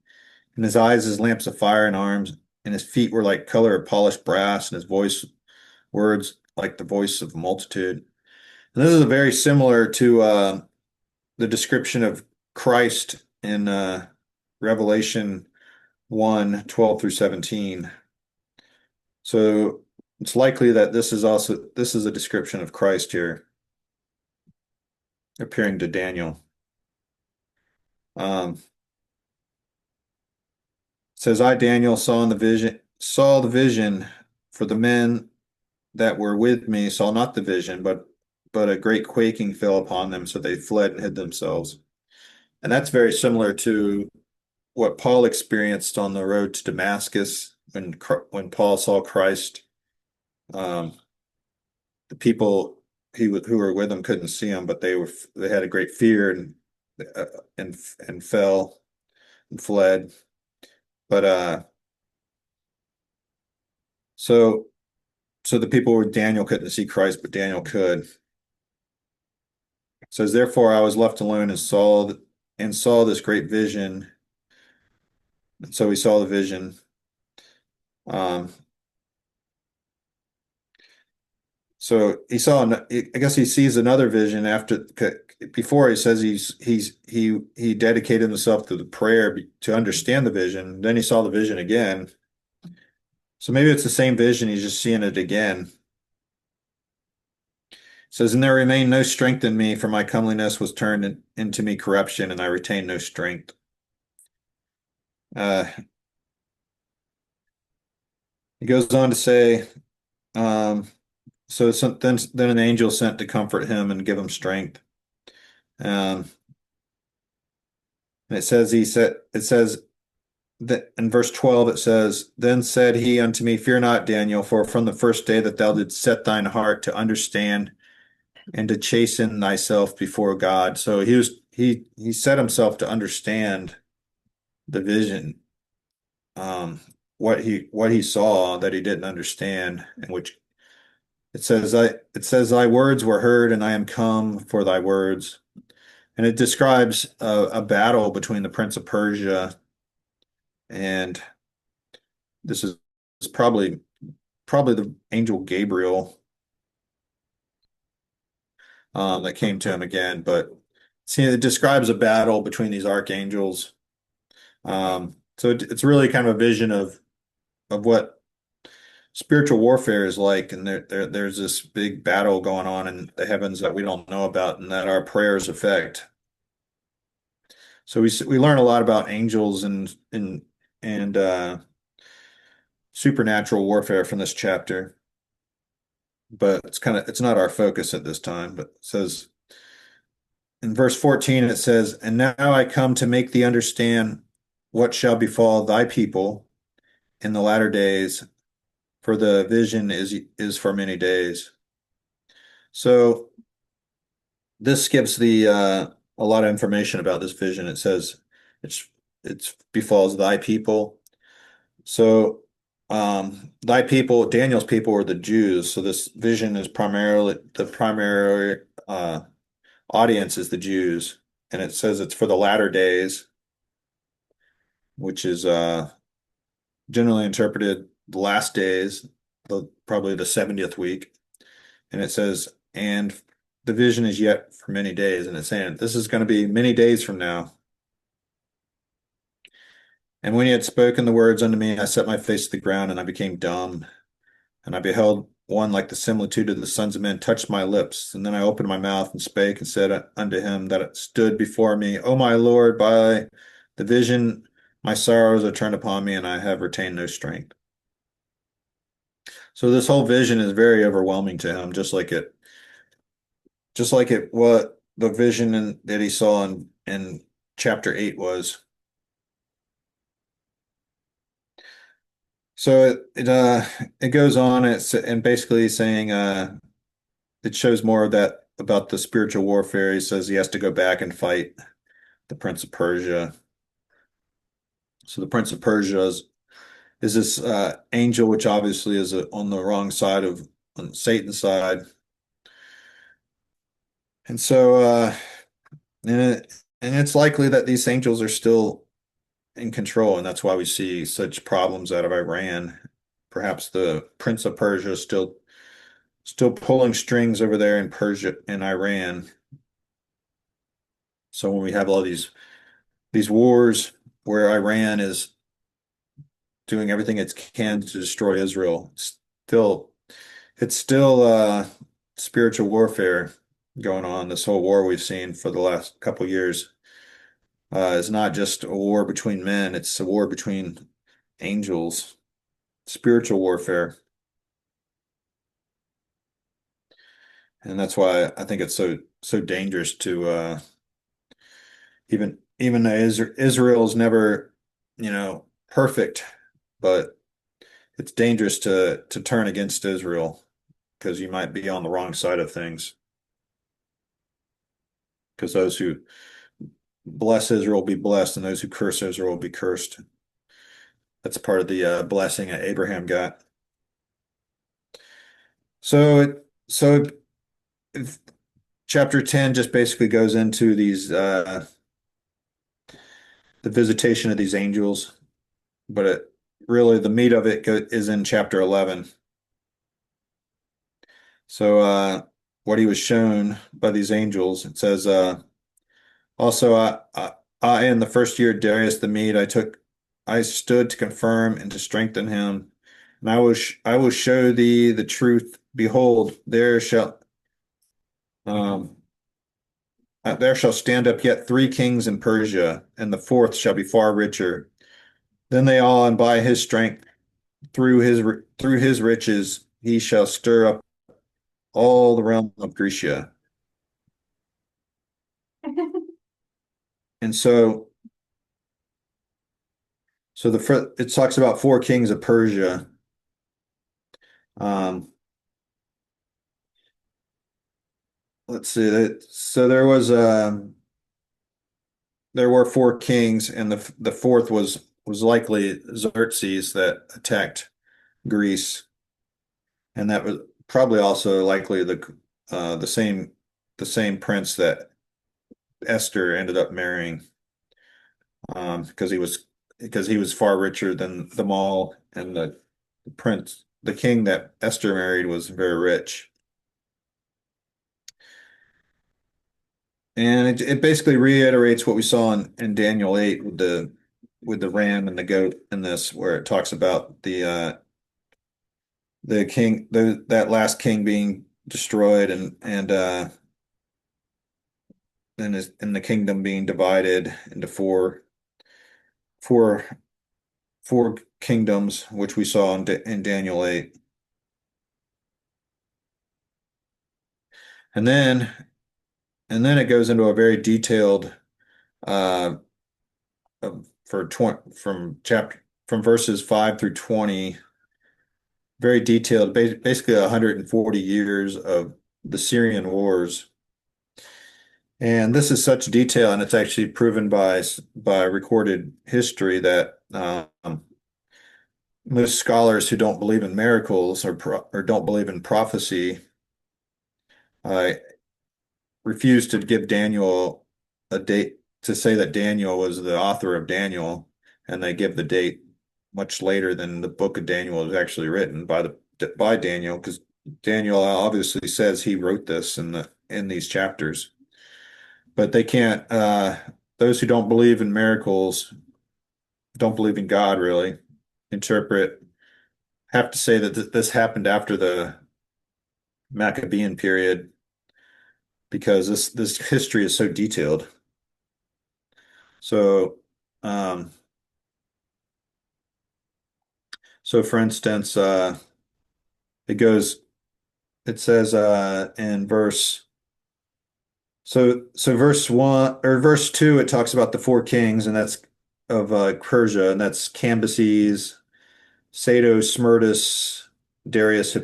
and his eyes as lamps of fire, and arms, and his feet were like color of polished brass, and his voice words like the voice of a multitude. And this is very similar to the description of Christ in Revelation 1:12 through 17. So it's likely that this is a description of Christ here appearing to Daniel. It says, I, Daniel, saw the vision, for the men that were with me saw not the vision, but a great quaking fell upon them, so they fled and hid themselves. And that's very similar to what Paul experienced on the road to Damascus when Paul saw Christ. Um, the people who were with him couldn't see him, but they had a great fear uh, and fell and fled. But so so the people with Daniel couldn't see Christ, but Daniel could. It says, therefore I was left alone and saw this great vision. And so he saw the vision. Um, So I guess he sees another vision before he says he dedicated himself to the prayer to understand the vision. Then he saw the vision again. So maybe it's the same vision. He's just seeing it again. It says, and there remained no strength in me, for my comeliness was turned into me corruption, and I retained no strength. Uh, he goes on to say, um, then an angel sent to comfort him and give him strength. Um, and it says that in verse 12 it says, then said he unto me, fear not, Daniel, for from the first day that thou didst set thine heart to understand and to chasten thyself before God. So he set himself to understand the vision, what he saw that he didn't understand, and which it says thy words were heard, and I am come for thy words. And it describes a battle between the Prince of Persia, and this is probably the angel Gabriel that came to him again. But see, it describes a battle between these archangels. So it's really kind of a vision of what spiritual warfare is like, and there's this big battle going on in the heavens that we don't know about, and that our prayers affect. So we learn a lot about angels and supernatural warfare from this chapter, but it's not our focus at this time. But it says in verse 14, it says, "And now I come to make thee understand what shall befall thy people in the latter days, for the vision is for many days." So this gives the a lot of information about this vision. It says it's it's befalls thy people. So thy people, Daniel's people were the Jews. So this vision is primarily the primary audience is the Jews, and it says it's for the latter days, which is generally interpreted the last days, probably the 70th week. And it says, and the vision is yet for many days. And it's saying this is going to be many days from now. And when he had spoken the words unto me, I set my face to the ground and I became dumb. And I beheld one like the similitude of the sons of men touched my lips. And then I opened my mouth and spake and said unto him that stood before me, O my Lord, by the vision my sorrows are turned upon me, and I have retained no strength. So this whole vision is very overwhelming to him, just like it what the vision that he saw in chapter 8 was. So it goes on, and basically saying it shows more of that about the spiritual warfare. He says he has to go back and fight the Prince of Persia. So the Prince of Persia is this angel, which obviously is on the wrong side of on Satan's side. And so and it's likely that these angels are still in control, and that's why we see such problems out of Iran. Perhaps the Prince of Persia is still pulling strings over there in Persia and Iran. So when we have all these wars where Iran is doing everything it can to destroy Israel, still it's still spiritual warfare going on. This whole war we've seen for the last couple years is not just a war between men, it's a war between angels, spiritual warfare. And that's why I think it's so dangerous to even though Israel's never, perfect, but it's dangerous to turn against Israel because you might be on the wrong side of things. Because those who bless Israel will be blessed, and those who curse Israel will be cursed. That's part of the blessing that Abraham got. So if chapter 10 just basically goes into these the visitation of these angels, but really the meat of it is in chapter 11. So what he was shown by these angels, it says, also I in the first year of Darius the Mede, I stood to confirm and to strengthen him, and I will show thee the truth. Behold, um, there shall stand up yet three kings in Persia, and the fourth shall be far richer than they all, and by his strength through his riches he shall stir up all the realm of Grecia. And so it talks about four kings of Persia. Um, let's see that. So there were four kings, and the fourth was likely Xerxes that attacked Greece, and that was probably also likely the same prince that Esther ended up marrying, because he was far richer than them all, and the king that Esther married was very rich. And it basically reiterates what we saw in Daniel 8 with the ram and the goat in this, where it talks about the king, that last king being destroyed and the kingdom being divided into four four kingdoms, which we saw in Daniel 8. And then and then it goes into a very detailed uh for 20 from verses 5 through 20, very detailed, basically 140 years of the Syrian wars. And this is such detail, and it's actually proven by recorded history that most scholars who don't believe in miracles or don't believe in prophecy uh, refuse to give Daniel a date, to say that Daniel was the author of Daniel, and they give the date much later than the book of Daniel was actually written by Daniel, because Daniel obviously says he wrote this in these chapters. But they can't, those who don't believe in miracles, don't believe in God really, interpret, have to say that this happened after the Maccabean period, because this history is so detailed. So, um, so for instance, it goes, it says in verse 1 or verse 2, it talks about the four kings, and that's of Persia, and that's Cambyses, Sato, Smerdis, Darius,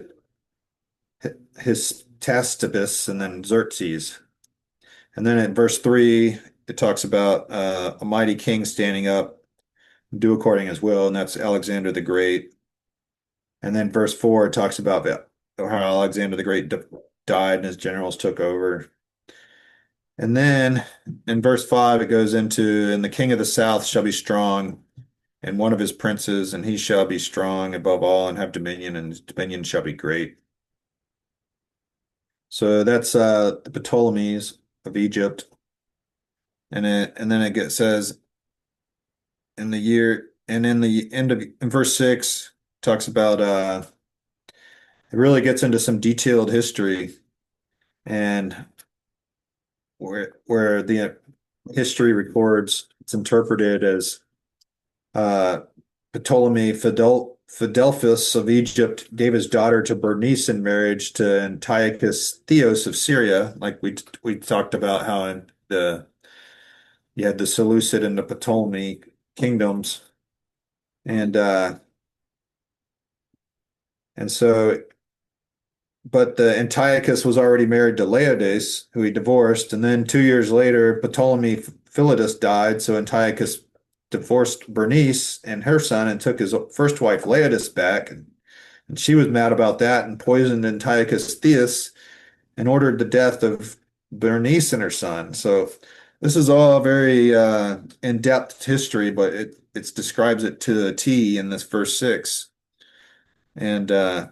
Hystaspes, and then Xerxes. And then in verse 3, it talks about a mighty king standing up, do according as will, and that's Alexander the Great. And then verse 4, it talks about how Alexander the Great died and his generals took over. And then in verse 5, it goes into, and the king of the south shall be strong, and one of his princes, and he shall be strong above all and have dominion, and his dominion shall be great. So that's the Ptolemies of Egypt. And then says in the year, and in the end of in verse 6 talks about it really gets into some detailed history, and where the history records, it's interpreted as uh, Ptolemy Philadelphus of Egypt gave his daughter to Bernice in marriage to Antiochus Theos of Syria. Like we talked about how in the you had the Seleucid and the Ptolemy kingdoms, and uh, and so but the Antiochus was already married to Laodice, who he divorced, and then 2 years later, Ptolemy Philetus died, so Antiochus divorced Bernice and her son and took his first wife Laodice back, and she was mad about that and poisoned Antiochus Theus and ordered the death of Bernice and her son. So this is all very in-depth history, but it describes it to the T in this verse 6, and and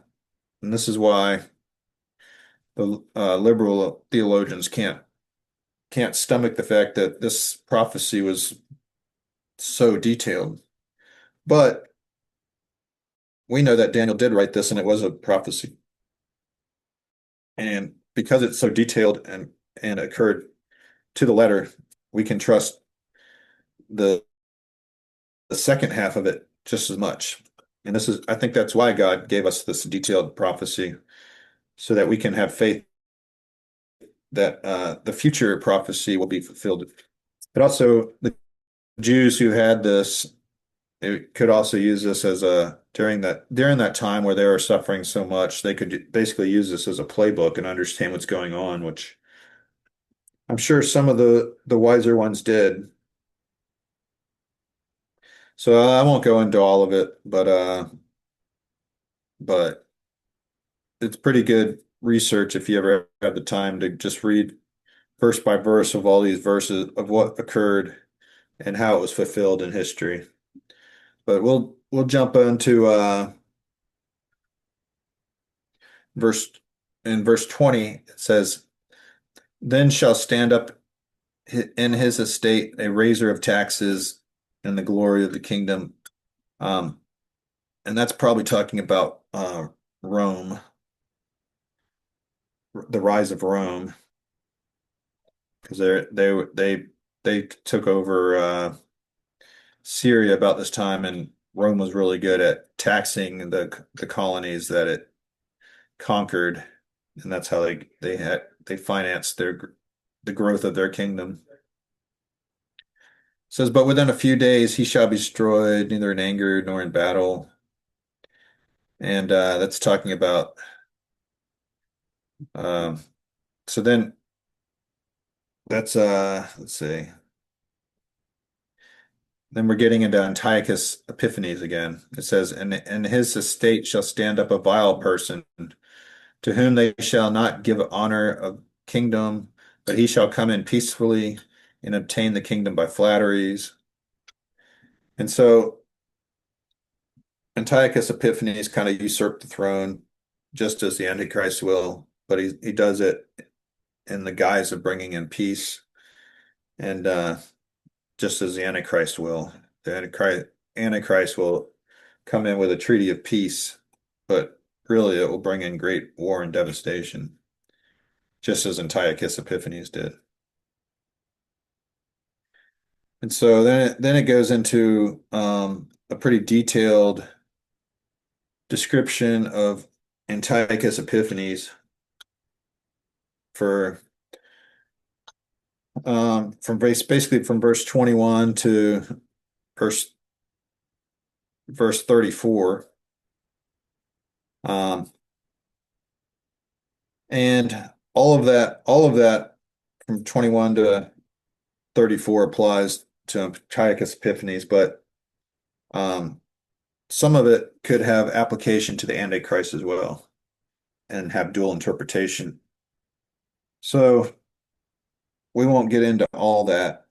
this is why the liberal theologians can't stomach the fact that this prophecy was so detailed. But we know that Daniel did write this, and it was a prophecy. And because it's so detailed and occurred to the letter, we can trust the the second half of it just as much. And I think that's why God gave us this detailed prophecy, so that we can have faith that the future prophecy will be fulfilled. But also, the Jews who had this, it could also use this as a during that time where they were suffering so much, they could basically use this as a playbook and understand what's going on, which I'm sure some of the wiser ones did. So I won't go into all of it, but it's pretty good research if you ever have the time to just read verse by verse of all these verses of what occurred and how it was fulfilled in history. But we'll jump into verse in verse 20. It says, "Then shall stand up in his estate a raiser of taxes and the glory of the kingdom. Um, and that's probably talking about Rome, the rise of Rome, because they took over Syria about this time, and Rome was really good at taxing the colonies that it conquered, and that's how they financed the growth of their kingdom. It says, but within a few days he shall be destroyed, neither in anger nor in battle. And that's talking about um, so then that's let's see. Then we're getting into Antiochus Epiphanes again. It says, and his estate shall stand up a vile person, to whom they shall not give honor of kingdom, but he shall come in peacefully and obtain the kingdom by flatteries. And so Antiochus Epiphanes kind of usurped the throne, just as the Antichrist will, but he does it in the guise of bringing in peace, and just as the Antichrist will. The Antichrist will come in with a treaty of peace, but really it will bring in great war and devastation, just as Antiochus Epiphanes did. And so then it goes into a pretty detailed description of Antiochus Epiphanes for basically from verse 21 to verse verse 34. Um, and all of that from 21 to 34 applies to Antiochus Epiphanes, but um, some of it could have application to the Antichrist as well and have dual interpretation. So we won't get into all that,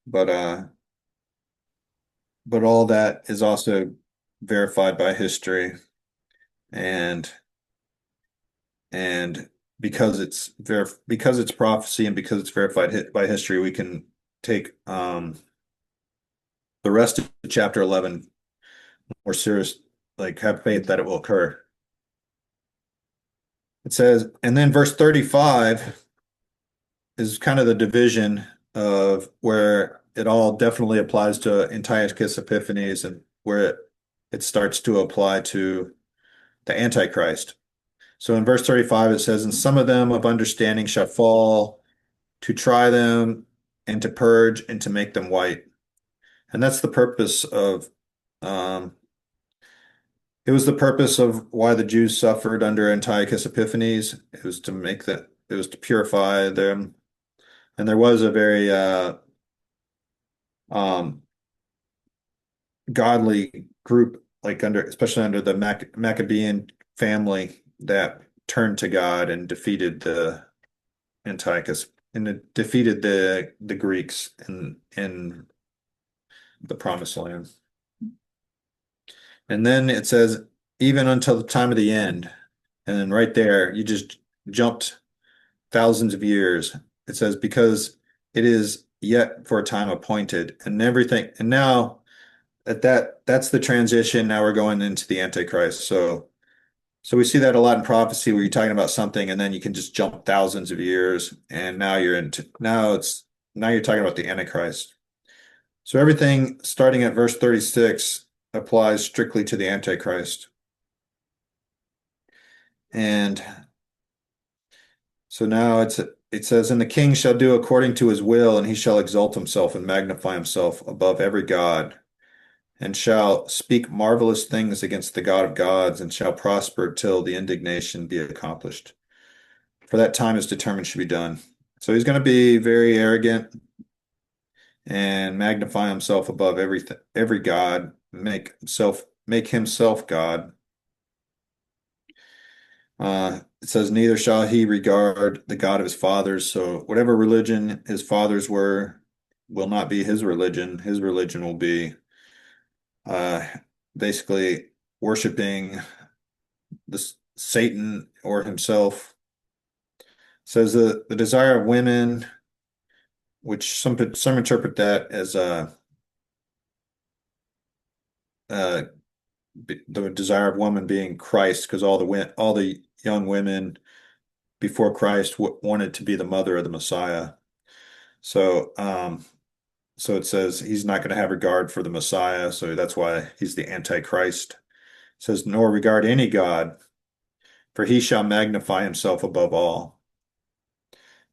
but all that is also verified by history, and and because it's prophecy and because it's verified by history, we can take the rest of chapter 11 more serious, like have faith that it will occur. It says, and then verse 35 is kind of the division of where it all definitely applies to Antiochus Epiphanes and where it starts to apply to the Antichrist. So in verse 35, it says, and some of them of understanding shall fall to try them and to purge and to make them white. And that's the purpose of, um, it was the purpose of why the Jews suffered under Antiochus Epiphanes. It was to purify them. And there was a very um, godly group, like especially under the Maccabean family, that turned to God and defeated the Antiochus and it defeated the Greeks in the Promised Land. And then it says, even until the time of the end. And then right there, you just jumped thousands of years. It says, because it is yet for a time appointed and everything. And now that's the transition. Now we're going into the Antichrist. So we see that a lot in prophecy where you're talking about something and then you can just jump thousands of years and now you're talking about the Antichrist. So everything starting at verse 36 applies strictly to the Antichrist. And so now it says, and the king shall do according to his will, and he shall exalt himself and magnify himself above every god, and shall speak marvelous things against the God of gods, and shall prosper till the indignation be accomplished. For that time is determined should be done. So he's going to be very arrogant and magnify himself above every god, make himself God. It says, neither shall he regard the God of his fathers. So whatever religion his fathers were will not be his religion. His religion will be uh, basically worshiping Satan or himself. It says the desire of women which some interpret that as uh, the desire of woman being Christ, because all the young women before Christ w wanted to be the mother of the Messiah. So, so it says he's not going to have regard for the Messiah, so that's why he's the Antichrist. It says, nor regard any God, for he shall magnify himself above all.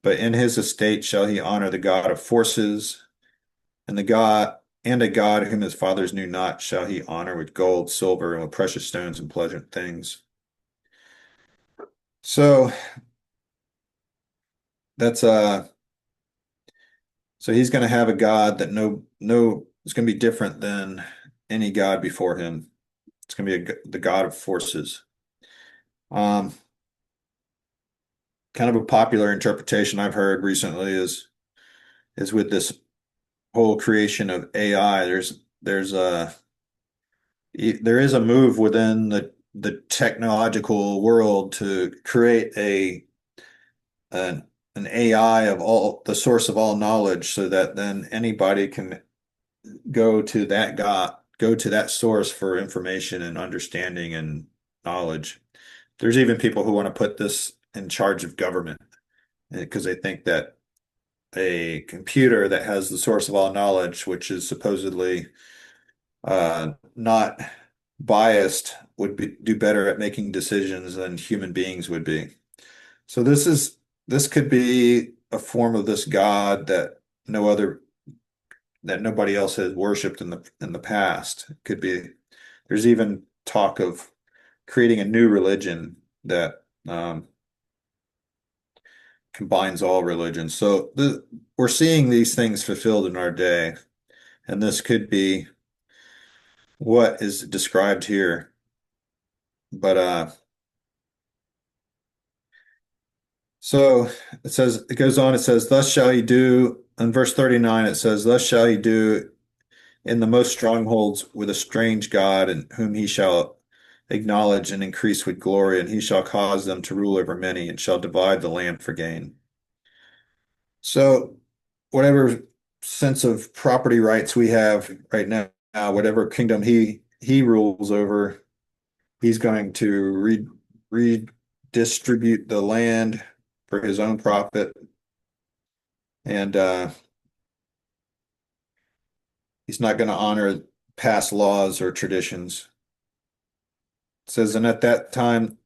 But in his estate shall he honor the God of forces, and a God whom his fathers knew not shall he honor with gold, silver, and with precious stones and pleasant things. So that's so he's going to have a God that no is going to be different than any God before him. It's going to be the God of forces. Um, Kind of a popular interpretation I've heard recently is with this whole creation of AI. There is a move within the technological world to create an an AI of all the source of all knowledge, so that then anybody can go to that source for information and understanding and knowledge. There's even people who want to put this in charge of government because they think that a computer that has the source of all knowledge, which is supposedly not biased, do better at making decisions than human beings would be. So this could be a form of this God no other that nobody else has worshipped in the past. It could be there's even talk of creating a new religion that combines all religions. So we're seeing these things fulfilled in our day, and this could be what is described here. But so it goes on, it says, thus shall he do, in verse 39, it says, thus shall he do in the most strongholds with a strange God, and whom he shall acknowledge and increase with glory, and he shall cause them to rule over many, and shall divide the land for gain. So whatever sense of property rights we have right now, whatever kingdom he rules over, he's going to redistribute the land for his own profit, and he's not going to honor past laws or traditions. It says, and at the time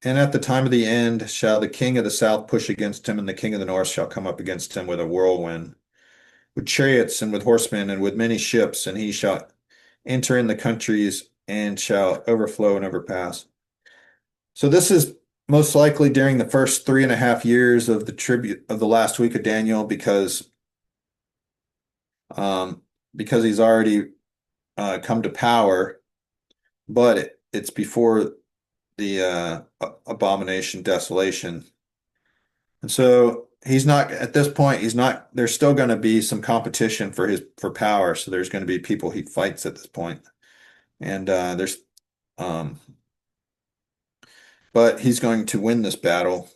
of the end shall the king of the south push against him, and the king of the north shall come up against him with a whirlwind, with chariots and with horsemen and with many ships, and he shall enter in the countries and shall overflow and overpass. So this is most likely during the first 3.5 years of the tribute of the last week of Daniel, um, because he's already come to power, but it's before the abomination desolation. And so he's not at this point, he's not, there's still going to be some competition for power. So there's going to be people he fights at this point. And um, but he's going to win this battle.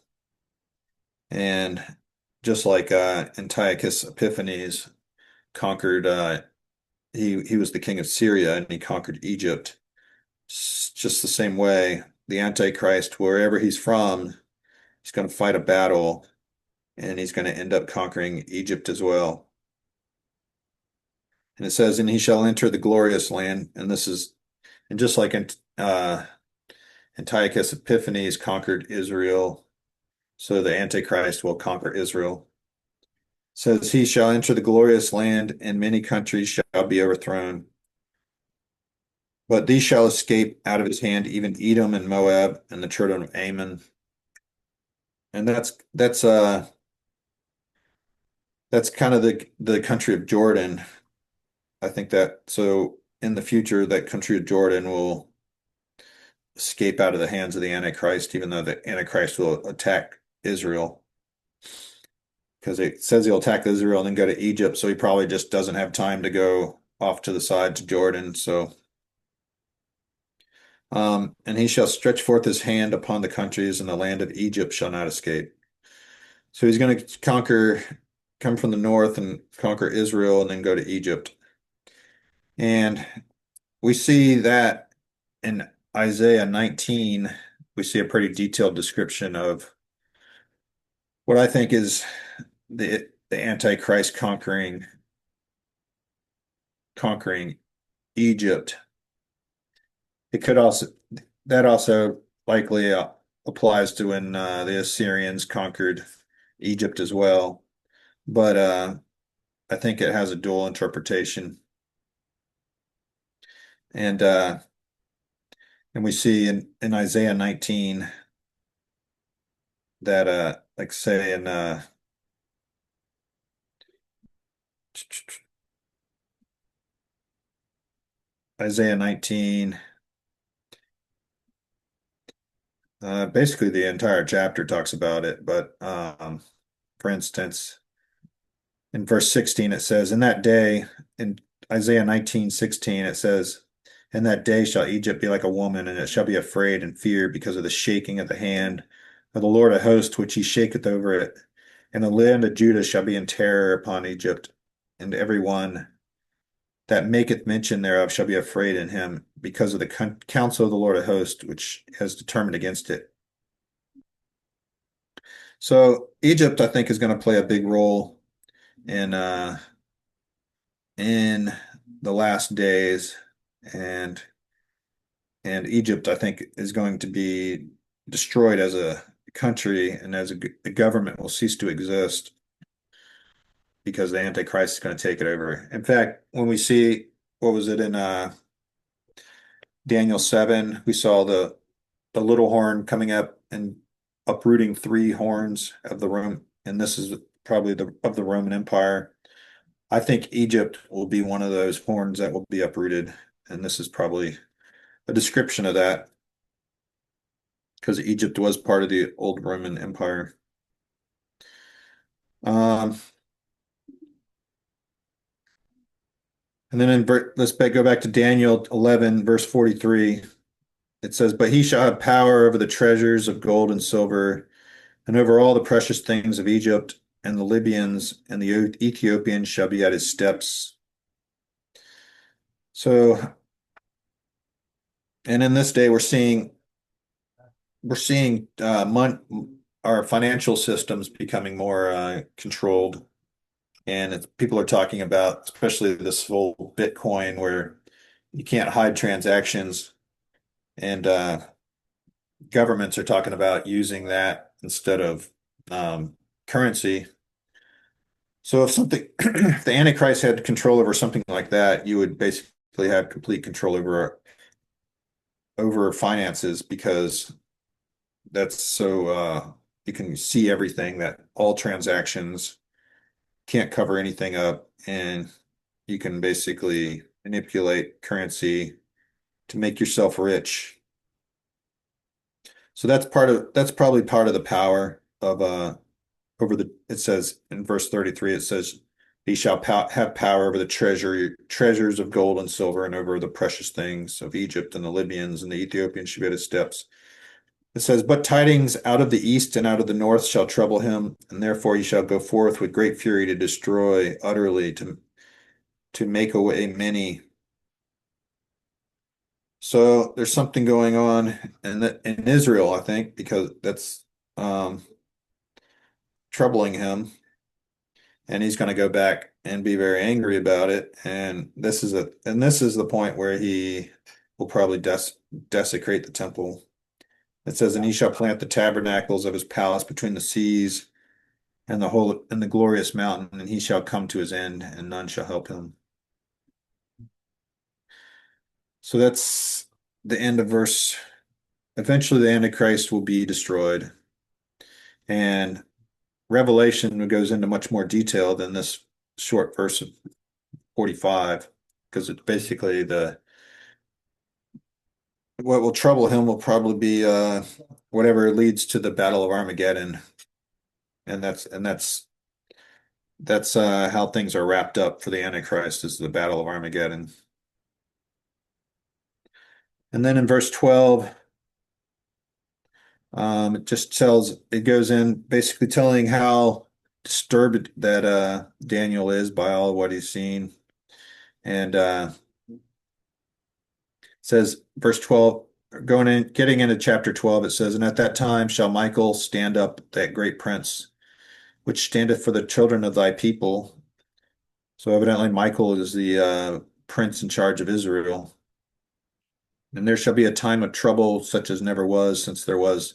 And just like Antiochus Epiphanes conquered, he was the king of Syria and he conquered Egypt. Just the same way, the Antichrist, wherever he's from, he's going to fight a battle and he's going to end up conquering Egypt as well. And it says, and he shall enter the glorious land. And just like Antiochus Epiphanes conquered Israel, so the Antichrist will conquer Israel. It says, he shall enter the glorious land, and many countries shall be overthrown. But these shall escape out of his hand, even Edom and Moab and the children of Ammon. And that's kind of the country of Jordan. I think that so in the future that country of Jordan will escape out of the hands of the Antichrist, even though the Antichrist will attack Israel. Because it says he'll attack Israel and then go to Egypt, so he probably just doesn't have time to go off to the side to Jordan. So and he shall stretch forth his hand upon the countries, and the land of Egypt shall not escape. So he's going to come from the north and conquer Israel and then go to Egypt. And we see that in Isaiah 19, we see a pretty detailed description of what I think is the Antichrist conquering Egypt. It could also that also likely applies to when the Assyrians conquered Egypt as well. But I think it has a dual interpretation. And and we see in Isaiah 19 that like say in Isaiah 19, basically the entire chapter talks about it, but for instance, in verse 16 it says, in that day, in Isaiah 19:16 it says, in that day shall Egypt be like a woman, and it shall be afraid and fear because of the shaking of the hand of the Lord of hosts, which he shaketh over it. And the land of Judah shall be in terror upon Egypt, and every one that maketh mention thereof shall be afraid in him because of the counsel of the Lord of hosts, which has determined against it. So Egypt, I think, is going to play a big role in in the last days, and Egypt, I think, is going to be destroyed as a country, and as a government will cease to exist because the Antichrist is going to take it over. In fact, when we see what was it in Daniel 7, we saw the little horn coming up and uprooting three horns of the Rome, and this is probably of the Roman Empire. I think Egypt will be one of those horns that will be uprooted, and this is probably a description of that because Egypt was part of the old Roman Empire. Um, and then let's go back to Daniel 11, verse 43. It says, but he shall have power over the treasures of gold and silver, and over all the precious things of Egypt, and the Libyans and the Ethiopians shall be at his steps. So, and in this day, we're seeing our financial systems becoming more controlled, and people are talking about, especially this whole Bitcoin, where you can't hide transactions, and governments are talking about using that instead of currency. So if the Antichrist had control over something like that, you would basically have complete control over finances because that's so you can see everything, that all transactions can't cover anything up, and you can basically manipulate currency to make yourself rich. So that's probably part of the power of over the it says in verse 33, it says he shall have power over the treasures of gold and silver, and over the precious things of Egypt, and the Libyans and the Ethiopians shall be at his steps. It says, but tidings out of the east and out of the north shall trouble him, and therefore he shall go forth with great fury to destroy utterly, to make away many. So there's something going on in Israel, I think, because that's um, troubling him, and he's going to go back and be very angry about it. And this is the point where he will probably desecrate the temple. It says, and he shall plant the tabernacles of his palace between the seas and the glorious mountain, and he shall come to his end, and none shall help him. So that's the end of verse. Eventually, the Antichrist will be destroyed, and Revelation goes into much more detail than this short verse of 45, because it's basically the what will trouble him will probably be whatever leads to the Battle of Armageddon, and that's how things are wrapped up for the Antichrist, is the Battle of Armageddon. And then in verse 12, it goes in basically telling how disturbed that Daniel is by all what he's seen. And says verse 12, getting into chapter 12, it says, and at that time shall Michael stand up, that great prince, which standeth for the children of thy people. So evidently Michael is the prince in charge of Israel. And there shall be a time of trouble such as never was since there was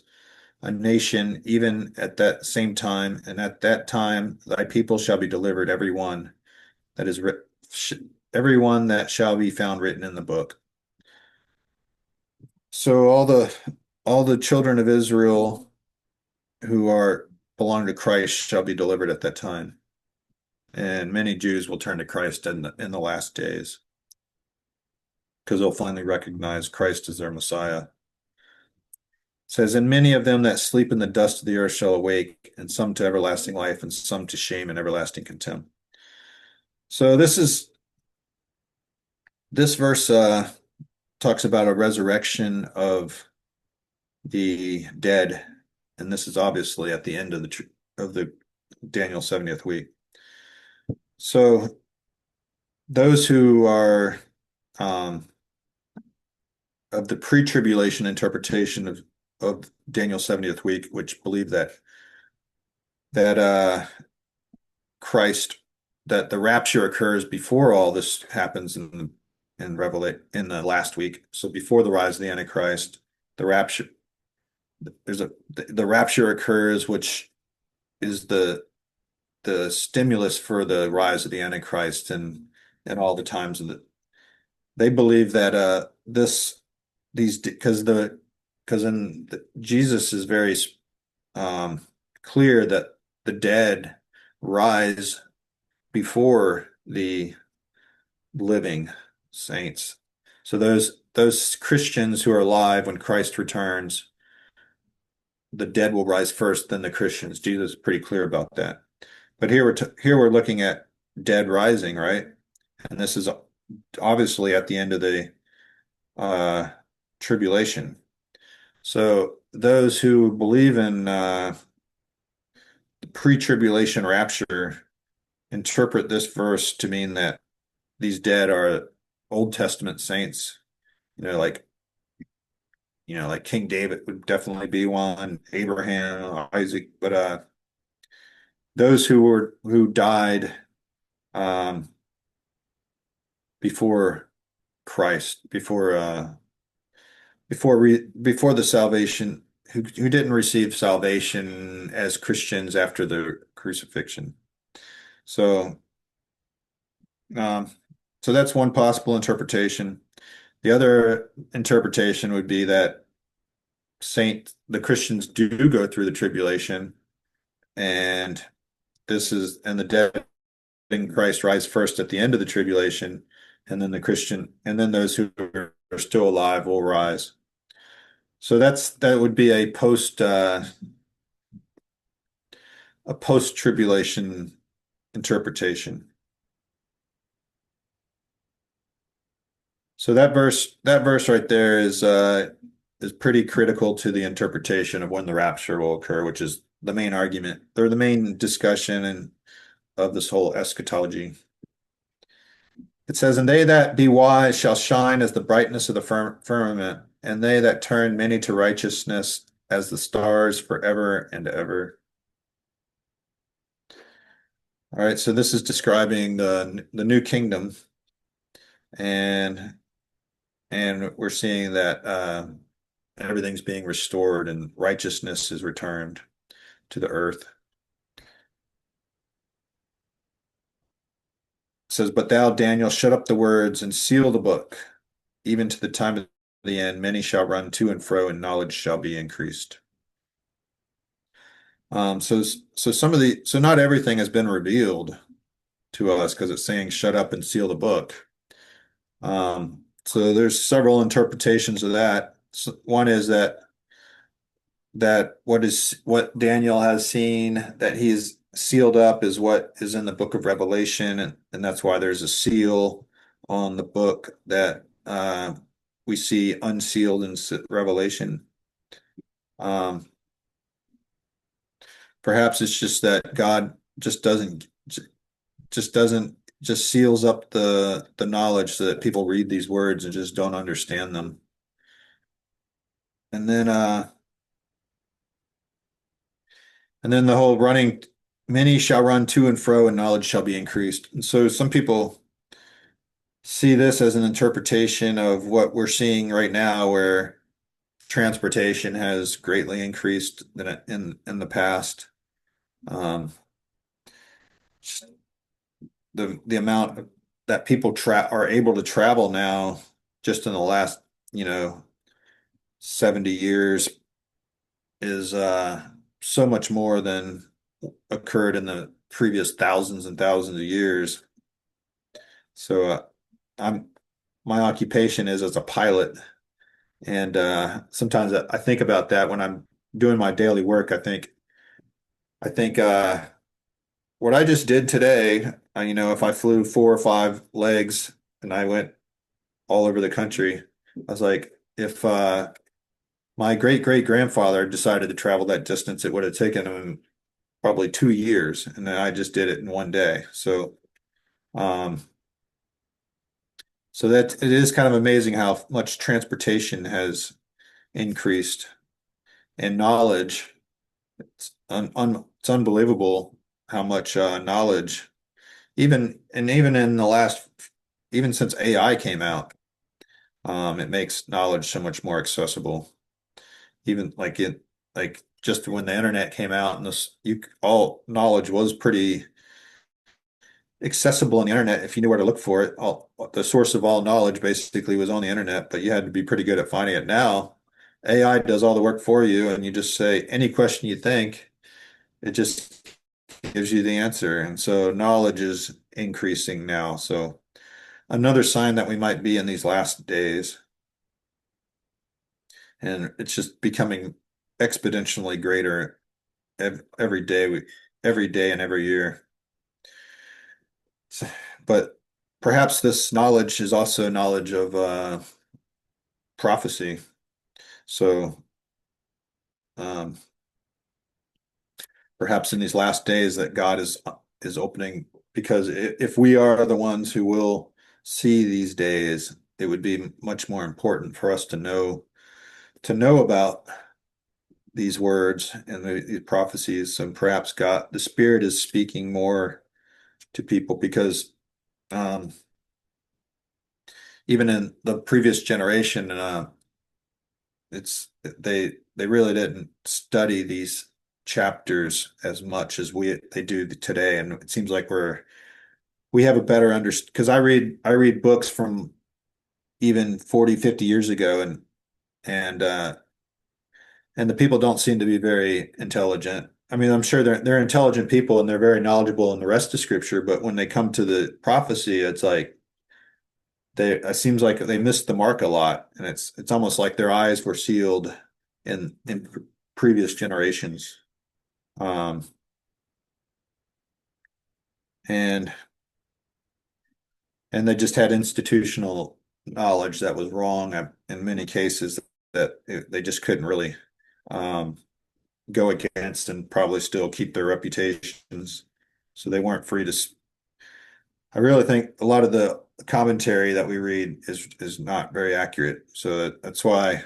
a nation, even at that same time. And at that time thy people shall be delivered, that is every one that shall be found written in the book. So all the children of Israel who are belong to Christ shall be delivered at that time. And many Jews will turn to Christ in the last days because they'll finally recognize Christ as their Messiah. It says, and many of them that sleep in the dust of the earth shall awake, and some to everlasting life, and some to shame and everlasting contempt. So this verse talks about a resurrection of the dead, and this is obviously at the end of the Daniel 70th week. So those who are of the pre-tribulation interpretation of Daniel 70th week, which believe that Christ that the rapture occurs before all this happens in the last week. So before the rise of the Antichrist, the rapture the rapture occurs, which is the stimulus for the rise of the Antichrist and all the times of they believe that these because Jesus is very um, clear that the dead rise before the living saints. So those Christians who are alive when Christ returns, the dead will rise first, then the Christians. Jesus is pretty clear about that. But here we're looking at dead rising, right? And this is obviously at the end of the uh, tribulation. So those who believe in the pre-tribulation rapture interpret this verse to mean that these dead are Old Testament saints, you know, like like King David would definitely be one, Abraham, Isaac, but those who died um, before Christ, before the salvation, who didn't receive salvation as Christians after the crucifixion. So, um, so that's one possible interpretation. The other interpretation would be that the Christians do go through the tribulation, and the dead in Christ rise first at the end of the tribulation, and then those who are still alive will rise. So that would be a post-tribulation interpretation. So that verse right there is pretty critical to the interpretation of when the rapture will occur, which is the main argument or the main discussion of this whole eschatology. It says, and they that be wise shall shine as the brightness of the firmament, and they that turn many to righteousness as the stars forever and ever. All right, so this is describing the new kingdom, and we're seeing that everything's being restored and righteousness is returned to the earth. It says, but thou, Daniel, shut up the words and seal the book, even to the time of the end. Many shall run to and fro, and knowledge shall be increased. So not everything has been revealed to us because it's saying shut up and seal the book. So there's several interpretations of that. So one is that what Daniel has seen that he's sealed up is what is in the book of Revelation, and that's why there's a seal on the book that we see unsealed in Revelation. Um, Perhaps it's just that God just doesn't just seals up the knowledge so that people read these words and just don't understand them. And then the whole running, many shall run to and fro, and knowledge shall be increased. And so some people see this as an interpretation of what we're seeing right now, where transportation has greatly increased in the past. Um, just the amount that people are able to travel now, just in the last, 70 years, is so much more than occurred in the previous thousands and thousands of years. So I'm my occupation is as a pilot, and sometimes I think about that when I'm doing my daily work. I think what I just did today, if I flew 4 or 5 legs and I went all over the country, I was like, if my great great grandfather decided to travel that distance, it would have taken him probably 2 years, and then I just did it in one day. Um, so that it is kind of amazing how much transportation has increased and knowledge. It's unbelievable how much knowledge, even in the last, even since AI came out, it makes knowledge so much more accessible. Even like just when the internet came out, and this you all knowledge was pretty accessible on the internet if you knew where to look for it. The source of all knowledge basically was on the internet, but you had to be pretty good at finding it. Now, AI does all the work for you, and you just say any question you think, it just gives you the answer. And so knowledge is increasing now. So another sign that we might be in these last days, and it's just becoming exponentially greater every day, every day and every year. But perhaps this knowledge is also knowledge of prophecy. So um, perhaps in these last days that God is opening, because if we are the ones who will see these days, it would be much more important for us to know about these words and the prophecies, and perhaps the Spirit is speaking more to people because um, even in the previous generation, they really didn't study these chapters as much as they do today, and it seems like we have a better understanding because I read books from even 40, 50 years ago, and and the people don't seem to be very intelligent. I mean, I'm sure they're intelligent people and they're very knowledgeable in the rest of Scripture, but when they come to the prophecy, it's like it seems like they missed the mark a lot, and it's almost like their eyes were sealed in previous generations, um, and they just had institutional knowledge that was wrong in many cases that they just couldn't really um, go against and probably still keep their reputations. So they weren't free to. I really think a lot of the commentary that we read is not very accurate. So that's why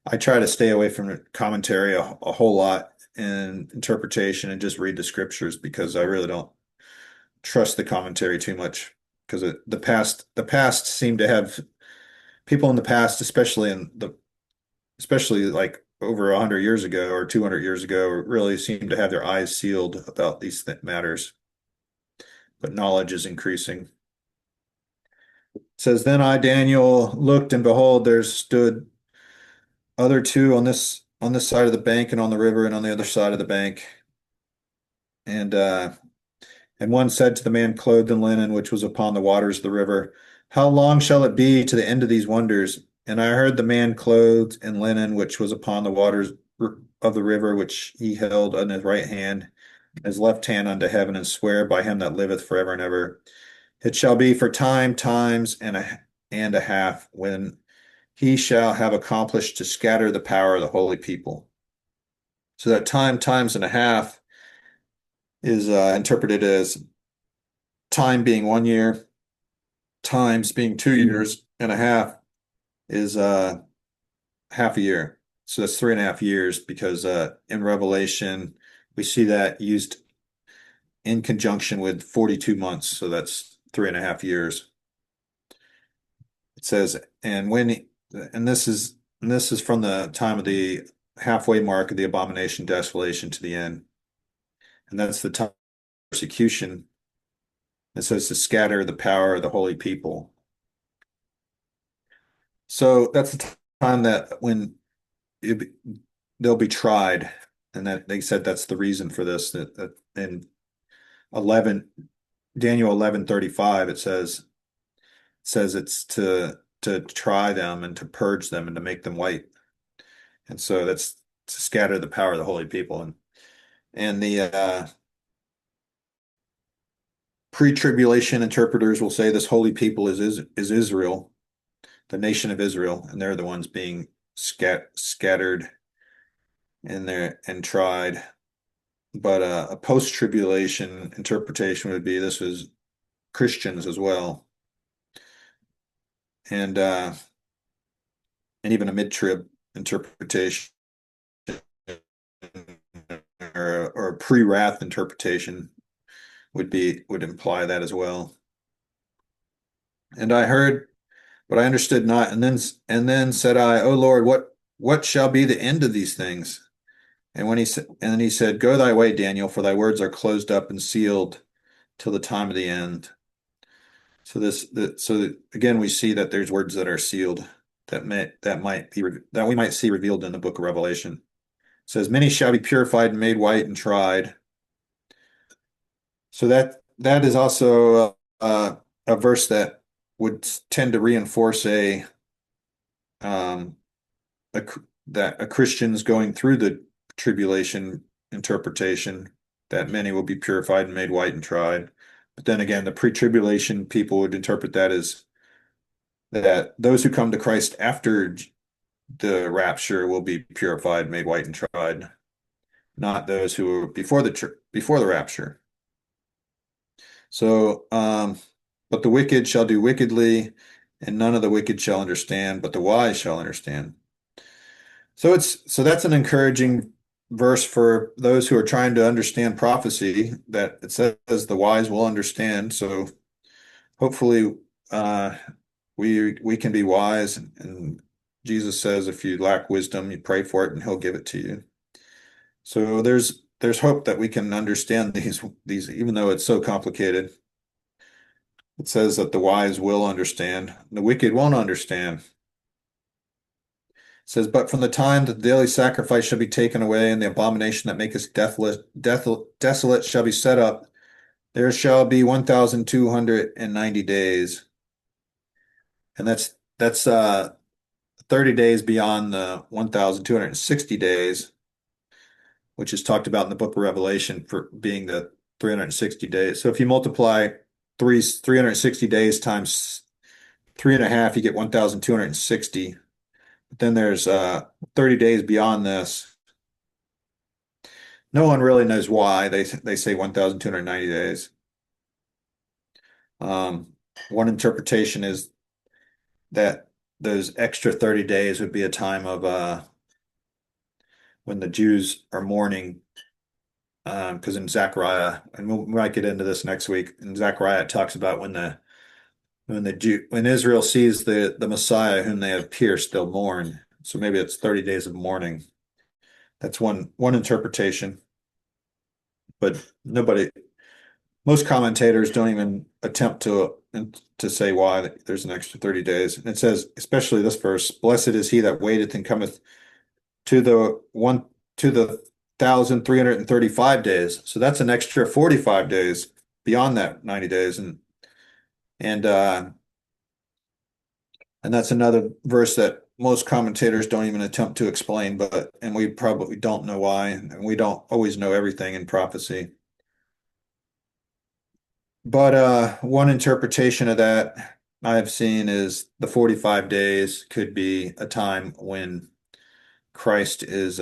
I try to stay away from commentary a whole lot in interpretation and just read the scriptures because I really don't trust the commentary too much because the past seemed to have people in the past, especially like over 100 years ago or 200 years ago, really seemed to have their eyes sealed about these matters. But knowledge is increasing. It says, then I, Daniel, looked, and behold, there stood other two on this side of the bank and on the river and on the other side of the bank. And one said to the man clothed in linen, which was upon the waters of the river, how long shall it be to the end of these wonders? And I heard the man clothed in linen, which was upon the waters of the river, which he held in his right hand, his left hand unto heaven, and swear by him that liveth forever and ever. It shall be for times and a half, when he shall have accomplished to scatter the power of the holy people. So that times and a half is interpreted as time being 1 year, times being 2 years, and a half is half a year. So that's 3.5 years because in Revelation we see that used in conjunction with 42 months. So that's 3.5 years. It says, and this is from the time of the halfway mark of the abomination desolation to the end. And that's the time of persecution. It says to scatter the power of the holy people. So that's the time that when it, they'll be tried, and that they said that's the reason for this. That in 11 Daniel 11:35 it says it's to try them and to purge them and to make them white, and so that's to scatter the power of the holy people and the pre-tribulation interpreters will say this holy people is Israel, the nation of Israel, and they're the ones being scattered and tried. But a post-tribulation interpretation would be this was Christians as well, and uh, and even a mid-trib interpretation or a pre-wrath interpretation would imply that as well. And I heard, but I understood not. And then said I, O Lord, what shall be the end of these things? And he said, Go thy way, Daniel, for thy words are closed up and sealed till the time of the end. So again, we see that there's words that are sealed that we might see revealed in the book of Revelation. It says, Many shall be purified and made white and tried. So that is also a verse that would tend to reinforce um, that a Christian's going through the tribulation interpretation that many will be purified and made white and tried. But then again, the pre-tribulation people would interpret that as that those who come to Christ after the rapture will be purified, made white, and tried, not those who were before the rapture. So, but the wicked shall do wickedly, and none of the wicked shall understand, but the wise shall understand. So that's an encouraging verse for those who are trying to understand prophecy, that it says the wise will understand. So hopefully we can be wise, and Jesus says if you lack wisdom, you pray for it and he'll give it to you. So there's hope that we can understand these even though it's so complicated. It says that the wise will understand, the wicked won't understand. It says, but from the time that the daily sacrifice shall be taken away, and the abomination that maketh desolate shall be set up, there shall be 1,290 days. And that's 30 days beyond the 1,260 days, which is talked about in the book of Revelation for being the 360 days. So if you multiply 360 days times 3.5, you get 1,260. But then there's 30 days beyond this. No one really knows why they say 1,290 days. One interpretation is that those extra 30 days would be a time of when the Jews are mourning, because in Zechariah, and we might get into this next week, in Zechariah it talks about when Israel sees the Messiah whom they have pierced, they'll mourn. So maybe it's 30 days of mourning. That's one interpretation. But most commentators don't even attempt to say why there's an extra 30 days. And it says, especially this verse, blessed is he that waiteth and cometh to the 1,335 days. So that's an extra 45 days beyond that 90 days. And that's another verse that most commentators don't even attempt to explain, and we probably don't know why, and we don't always know everything in prophecy. But one interpretation of that I've seen is the 45 days could be a time when Christ is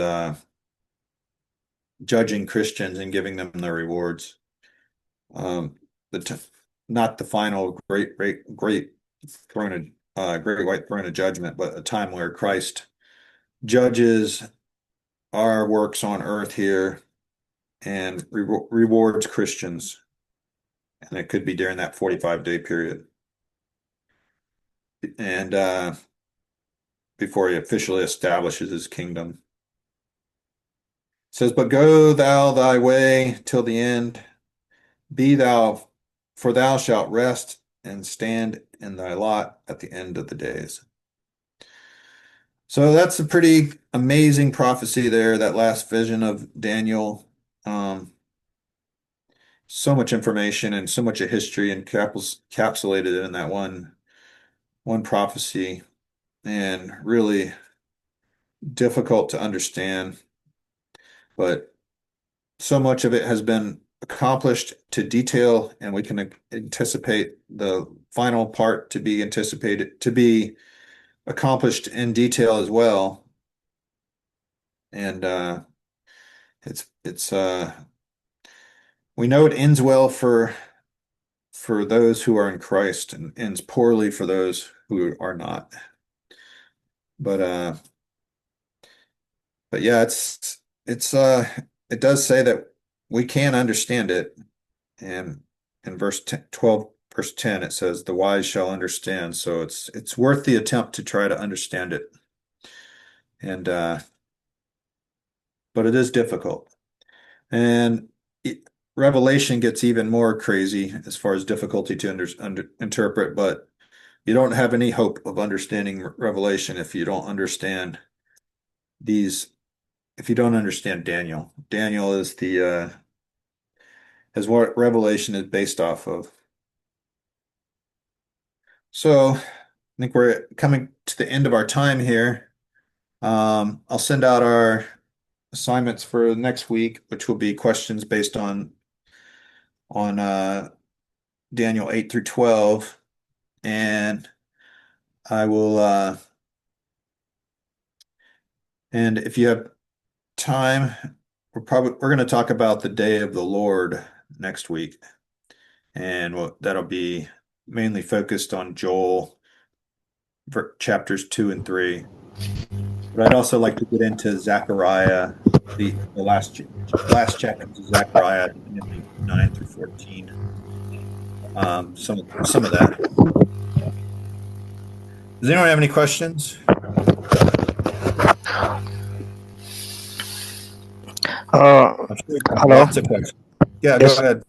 judging Christians and giving them their rewards. Um, the t Not the final great white throne of judgment, but a time where Christ judges our works on earth here and rewards Christians. And it could be during that 45-day period. And before he officially establishes his kingdom. It says, "But go thou thy way till the end, be thou, for thou shalt rest and stand in thy lot at the end of the days." So that's a pretty amazing prophecy there, that last vision of Daniel. So much information and so much of history and capsulated in that one prophecy, and really difficult to understand, but so much of it has been accomplished to detail, and we can anticipate the final part to be accomplished in detail as well. And it's we know it ends well for those who are in Christ and ends poorly for those who are not. But yeah, it's it does say that we can understand it. And in verse 10, 12, verse 10, it says, "The wise shall understand." So it's worth the attempt to try to understand it. And but it is difficult. And Revelation gets even more crazy as far as difficulty to interpret, but you don't have any hope of understanding Revelation if you don't understand these, if you don't understand Daniel. Daniel is what Revelation is based off of. So I think we're coming to the end of our time here. I'll send out our assignments for next week, which will be questions based on Daniel 8 through 12. And I will and if you have time, we're going to talk about the day of the Lord next week. And that'll be mainly focused on Joel chapters 2 and 3. But I'd also like to get into Zechariah, the last chapter of Zechariah, mainly 9 through 14. Some of that. Does anyone have any questions? Uh, I'm sure you have Hello. lots of questions. Yeah, go Yes. ahead.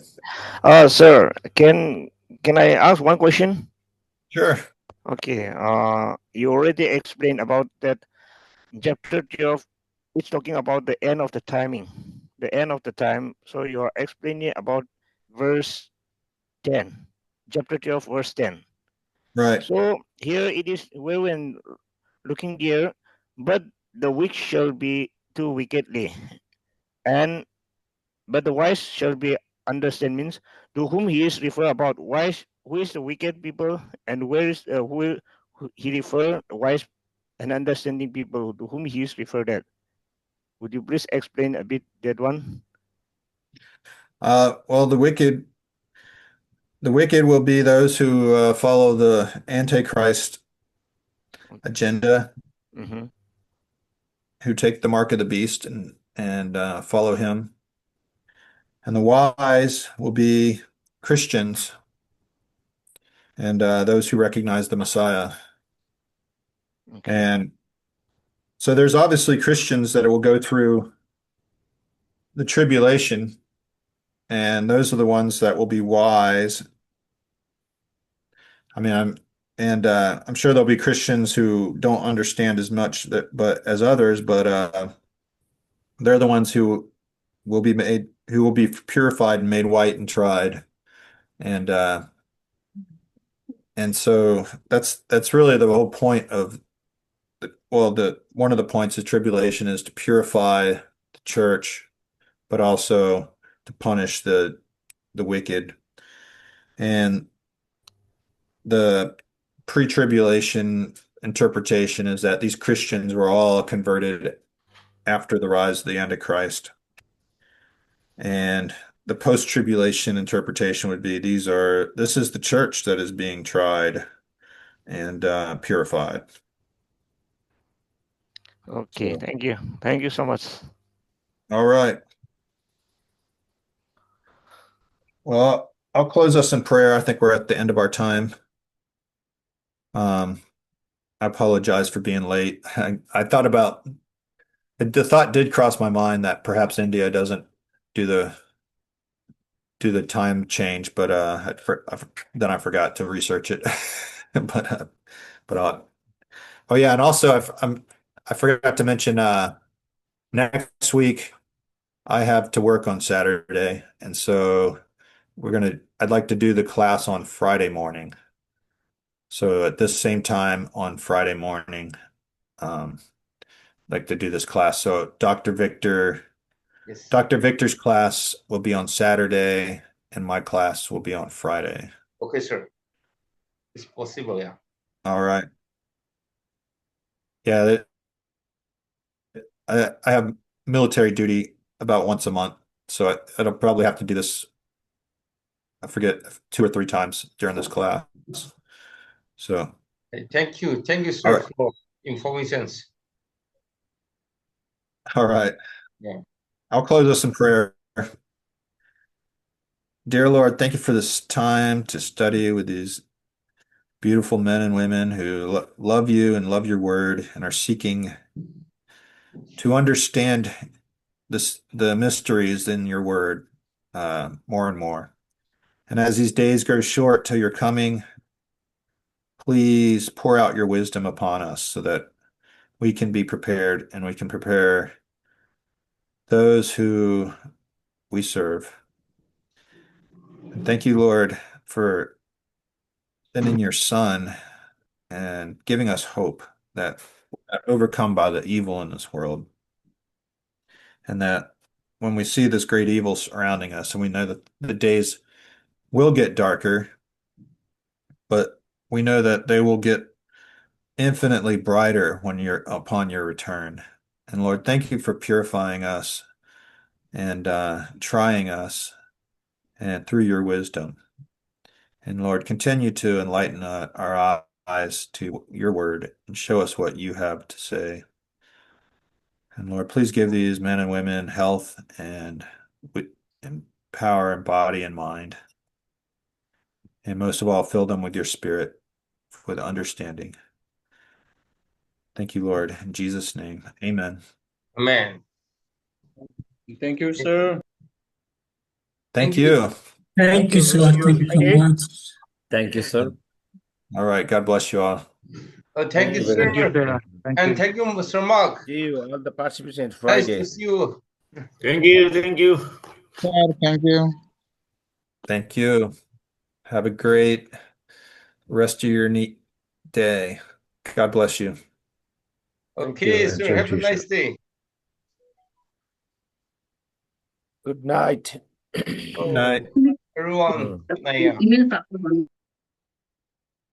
Sir, can I ask one question? Sure. Okay. You already explained about that chapter 12. It's talking about the end of the timing, the end of the time. So you are explaining about verse 10, chapter 12, verse 10. Right. So here it is, where when looking here, but the weak shall be too wickedly, and but the wise shall be understand, means to whom he is refer about wise, who is the wicked people, and where is who he refer wise and understanding people, to whom he is refer that. Would you please explain a bit that one? Well, the wicked will be those who follow the Antichrist agenda, Mm-hmm. who take the mark of the beast and follow him. And the wise will be Christians and those who recognize the Messiah. Okay. And so there's obviously Christians that will go through the tribulation, and those are the ones that will be wise. I mean, I'm sure there'll be Christians who don't understand as much but as others, but they're the ones who will be purified and made white and tried. And so that's really the whole point of the one of the points of tribulation is to purify the church, but also to punish the wicked. And the pre-tribulation interpretation is that these Christians were all converted after the rise of the Antichrist. And the post-tribulation interpretation would be this is the church that is being tried and purified. Okay, So, thank you. Thank you so much. all right. Well, I'll close us in prayer. I think we're at the end of our time. I apologize for being late. I thought about the thought did cross my mind that perhaps India doesn't do the time change, but then I forgot to research it. But oh yeah, and also I forgot to mention next week I have to work on Saturday, and so I'd like to do the class on Friday morning. So at this same time on Friday morning, um, I'd like to do this class. So Yes. Dr. Victor's class will be on Saturday, and my class will be on Friday. Okay, sir. It's possible, yeah. All right. Yeah, I have military duty about once a month, so I'll probably have to do this, I forget, 2 or 3 times during this class. So, Thank you. Thank you, all sir, right. for informations. All right. Yeah. I'll close us in prayer. Dear Lord, thank you for this time to study with these beautiful men and women who love you and love your word and are seeking to understand the mysteries in your word more and more. And as these days grow short till your coming, please pour out your wisdom upon us so that we can be prepared and we can prepare those who we serve. And thank you, Lord, for sending your Son and giving us hope that we're not overcome by the evil in this world. And that when we see this great evil surrounding us, and we know that the days will get darker, but we know that they will get infinitely brighter when you're upon your return. And Lord, thank you for purifying us and trying us and through your wisdom. And Lord, continue to enlighten our eyes to your word and show us what you have to say. And Lord, please give these men and women health and power and body and mind. And most of all, fill them with your spirit, with understanding. Thank you, Lord. In Jesus' name, amen. Amen. Thank you, sir. Thank you. Thank you, sir. Thank you so Okay. much. Thank you, sir. All right. God bless you all. Thank you, you very sir. much. Thank you, sir. Thank And you. thank you, Mr. Mark. See you all the participants Nice Friday. to see you. Thank you. Thank you. Sir, thank you. Thank you. Have a great rest of your neat day. God bless you. Okay, Thank you, sir. sir. Have To a you, sir. nice day. Good night. Good night. Everyone. Email Pak.